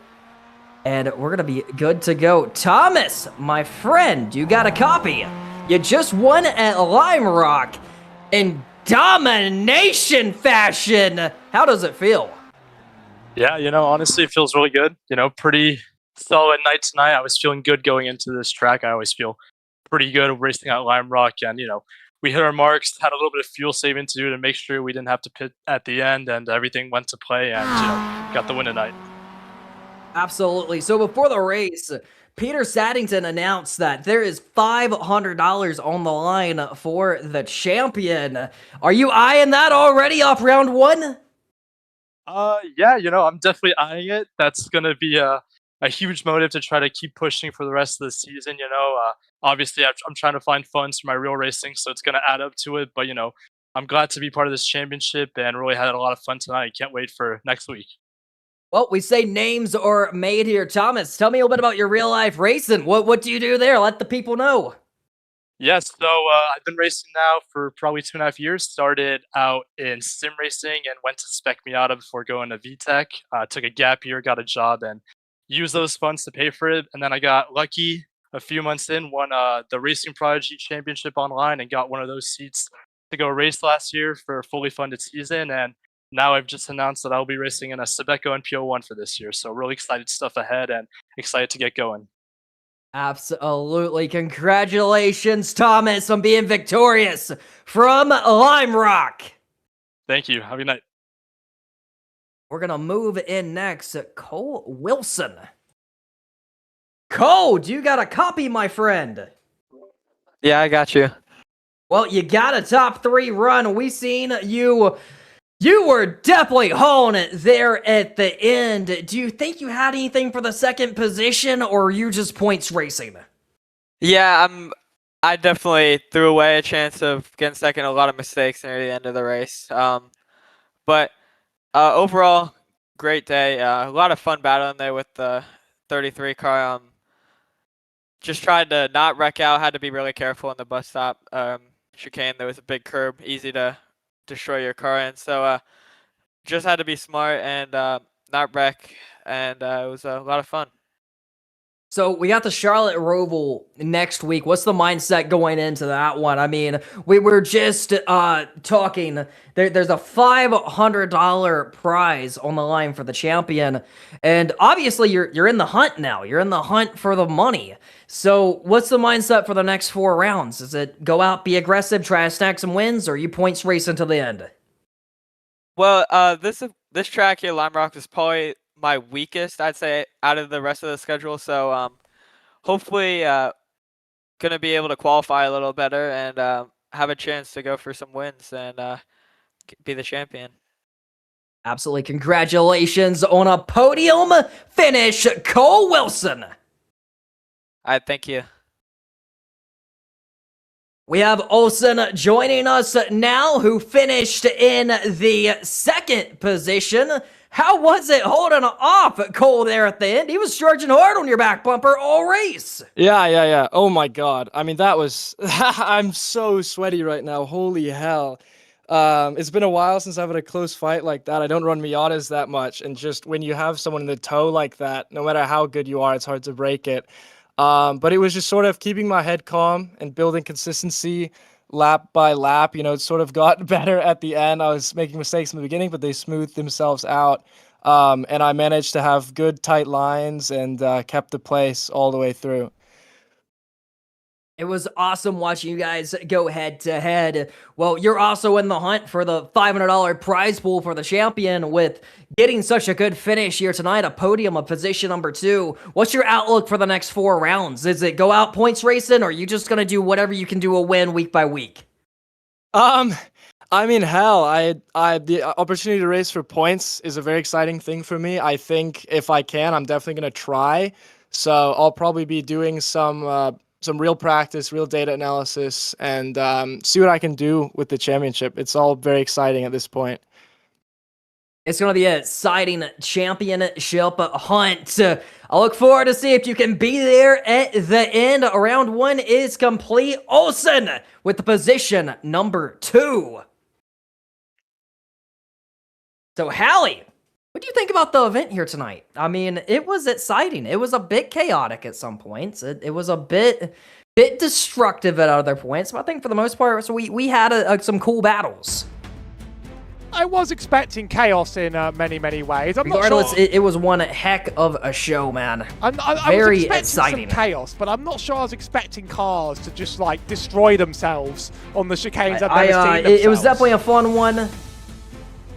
[SPEAKER 2] and we're going to be good to go. Thomas, my friend, you got a copy. You just won at Lime Rock in domination fashion. How does it feel?
[SPEAKER 4] Yeah, honestly, it feels really good. Pretty solid night tonight. I was feeling good going into this track. I always feel pretty good racing at Lime Rock, and, we hit our marks, had a little bit of fuel saving to do to make sure we didn't have to pit at the end, and everything went to play, and got the win tonight.
[SPEAKER 2] Absolutely. So before the race, Peter Saddington announced that there is $500 on the line for the champion. Are you eyeing that already off round 1?
[SPEAKER 4] Yeah, I'm definitely eyeing it. That's gonna be a huge motive to try to keep pushing for the rest of the season. Obviously I'm trying to find funds for my real racing, so it's going to add up to it. But, I'm glad to be part of this championship and really had a lot of fun tonight. Can't wait for next week.
[SPEAKER 2] Well, we say names are made here. Thomas, tell me a little bit about your real life racing. What do you do there? Let the people know.
[SPEAKER 4] Yes, so I've been racing now for probably 2.5 years. Started out in sim racing and went to Spec Miata before going to VTech. Took a gap year, got a job, and used those funds to pay for it. And then I got lucky a few months in, won the Racing Prodigy Championship online and got one of those seats to go race last year for a fully funded season. And now I've just announced that I'll be racing in a Sebeco NPO1 for this year. So really excited stuff ahead and excited to get going.
[SPEAKER 2] Absolutely. Congratulations, Thomas, on being victorious from Lime Rock.
[SPEAKER 4] Thank you. Have a good night.
[SPEAKER 2] We're going to move in next. Cole Wilson. Cole, you got a copy, my friend?
[SPEAKER 5] Yeah, I got you.
[SPEAKER 2] Well, you got a top 3 run. We seen you. You were definitely hauling it there at the end. Do you think you had anything for the second position, or are you just points racing?
[SPEAKER 5] Yeah, I definitely threw away a chance of getting second. A lot of mistakes near the end of the race. But overall, great day. A lot of fun battling there with the 33 car. Just tried to not wreck out. Had to be really careful in the bus stop chicane. There was a big curb, easy to destroy your car in. So just had to be smart and not wreck. And it was a lot of fun.
[SPEAKER 2] So we got the Charlotte Roval next week. What's the mindset going into that one? I mean, we were just talking. There's a $500 prize on the line for the champion, and obviously you're in the hunt now. You're in the hunt for the money. So what's the mindset for the next 4 rounds? Is it go out, be aggressive, try to stack some wins, or are you points racing to the end?
[SPEAKER 5] Well, this track here, Lime Rock, is probably my weakest, I'd say, out of the rest of the schedule. So hopefully gonna be able to qualify a little better and have a chance to go for some wins and be the champion.
[SPEAKER 2] Absolutely. Congratulations on a podium finish, Cole Wilson.
[SPEAKER 5] All right, thank you.
[SPEAKER 2] We have Olsen joining us now, who finished in the second position. How was it holding off Cole there at the end? He was charging hard on your back bumper all race.
[SPEAKER 6] Yeah. Oh my God. I mean, that was, I'm so sweaty right now. Holy hell. It's been a while since I've had a close fight like that. I don't run Miatas that much. And just when you have someone in the toe like that, no matter how good you are, it's hard to break it. But it was just sort of keeping my head calm and building consistency lap by lap. You know, it sort of got better at the end. I was making mistakes in the beginning, but they smoothed themselves out. And I managed to have good tight lines and kept the place all the way through.
[SPEAKER 2] It was awesome watching you guys go head to head. Well, you're also in the hunt for the $500 prize pool for the champion with getting such a good finish here tonight, a podium of position number 2. What's your outlook for the next 4 rounds? Is it go out points racing, or are you just going to do whatever you can do a win week by week?
[SPEAKER 6] I mean, hell, the opportunity to race for points is a very exciting thing for me. I think if I can, I'm definitely going to try. So I'll probably be doing some real practice, real data analysis, and see what I can do with the championship. It's all very exciting at this point.
[SPEAKER 2] It's going to be an exciting championship hunt. I look forward to see if you can be there at the end. Round 1 is complete. Olsen with the position number 2. So, Hallie, what do you think about the event here tonight? I mean, it was exciting. It was a bit chaotic at some points. It was a bit destructive at other points. But I think for the most part, so we had some cool battles.
[SPEAKER 1] I was expecting chaos in many ways.
[SPEAKER 2] Regardless,
[SPEAKER 1] not sure.
[SPEAKER 2] it was one heck of a show, man.
[SPEAKER 1] I
[SPEAKER 2] Very
[SPEAKER 1] was expecting
[SPEAKER 2] exciting.
[SPEAKER 1] some chaos, but I'm not sure I was expecting cars to just like destroy themselves on the chicanes. I've never seen
[SPEAKER 2] it was definitely a fun one.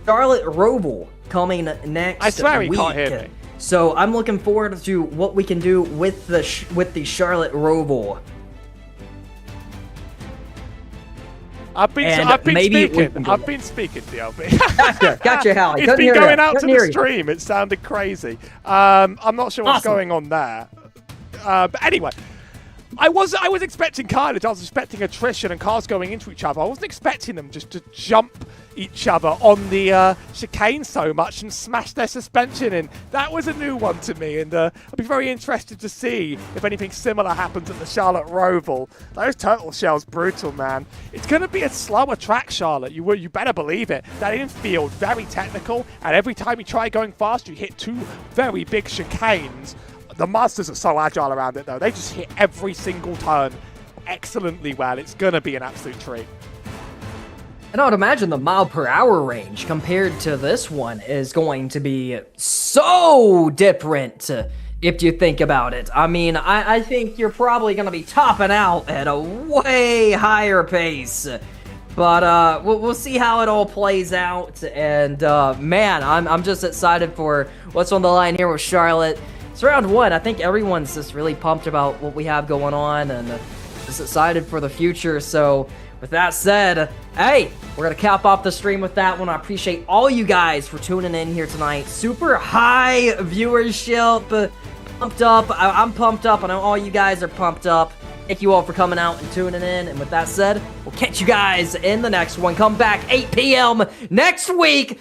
[SPEAKER 2] Charlotte Roval coming next.
[SPEAKER 1] I swear he
[SPEAKER 2] week.
[SPEAKER 1] can't hear me.
[SPEAKER 2] So I'm looking forward to what we can do with the Charlotte Roval.
[SPEAKER 1] I've been speaking, DLB.
[SPEAKER 2] Gotcha, Hallie.
[SPEAKER 1] It's been going out to the stream. It sounded crazy. I'm not sure what's going on there. But anyway, I was expecting carnage. I was expecting attrition and cars going into each other. I wasn't expecting them just to jump each other on the chicane so much and smash their suspension in. That was a new one to me, and I'll be very interested to see if anything similar happens at the Charlotte Roval. Those turtle shells, brutal, man. It's going to be a slower track, Charlotte. You better believe it. That infield, very technical, and every time you try going fast, you hit 2 very big chicanes. The Monsters are so agile around it, though. They just hit every single turn excellently well. It's going to be an absolute treat.
[SPEAKER 2] And I would imagine the mile per hour range compared to this one is going to be so different if you think about it. I mean, I think you're probably going to be topping out at a way higher pace. But we'll see how it all plays out. And man, I'm just excited for what's on the line here with Charlotte. It's round 1. I think everyone's just really pumped about what we have going on and just excited for the future. So with that said, hey, we're going to cap off the stream with that one. I appreciate all you guys for tuning in here tonight. Super high viewership. Pumped up. I'm pumped up. I know all you guys are pumped up. Thank you all for coming out and tuning in. And with that said, we'll catch you guys in the next one. Come back 8 p.m. next week.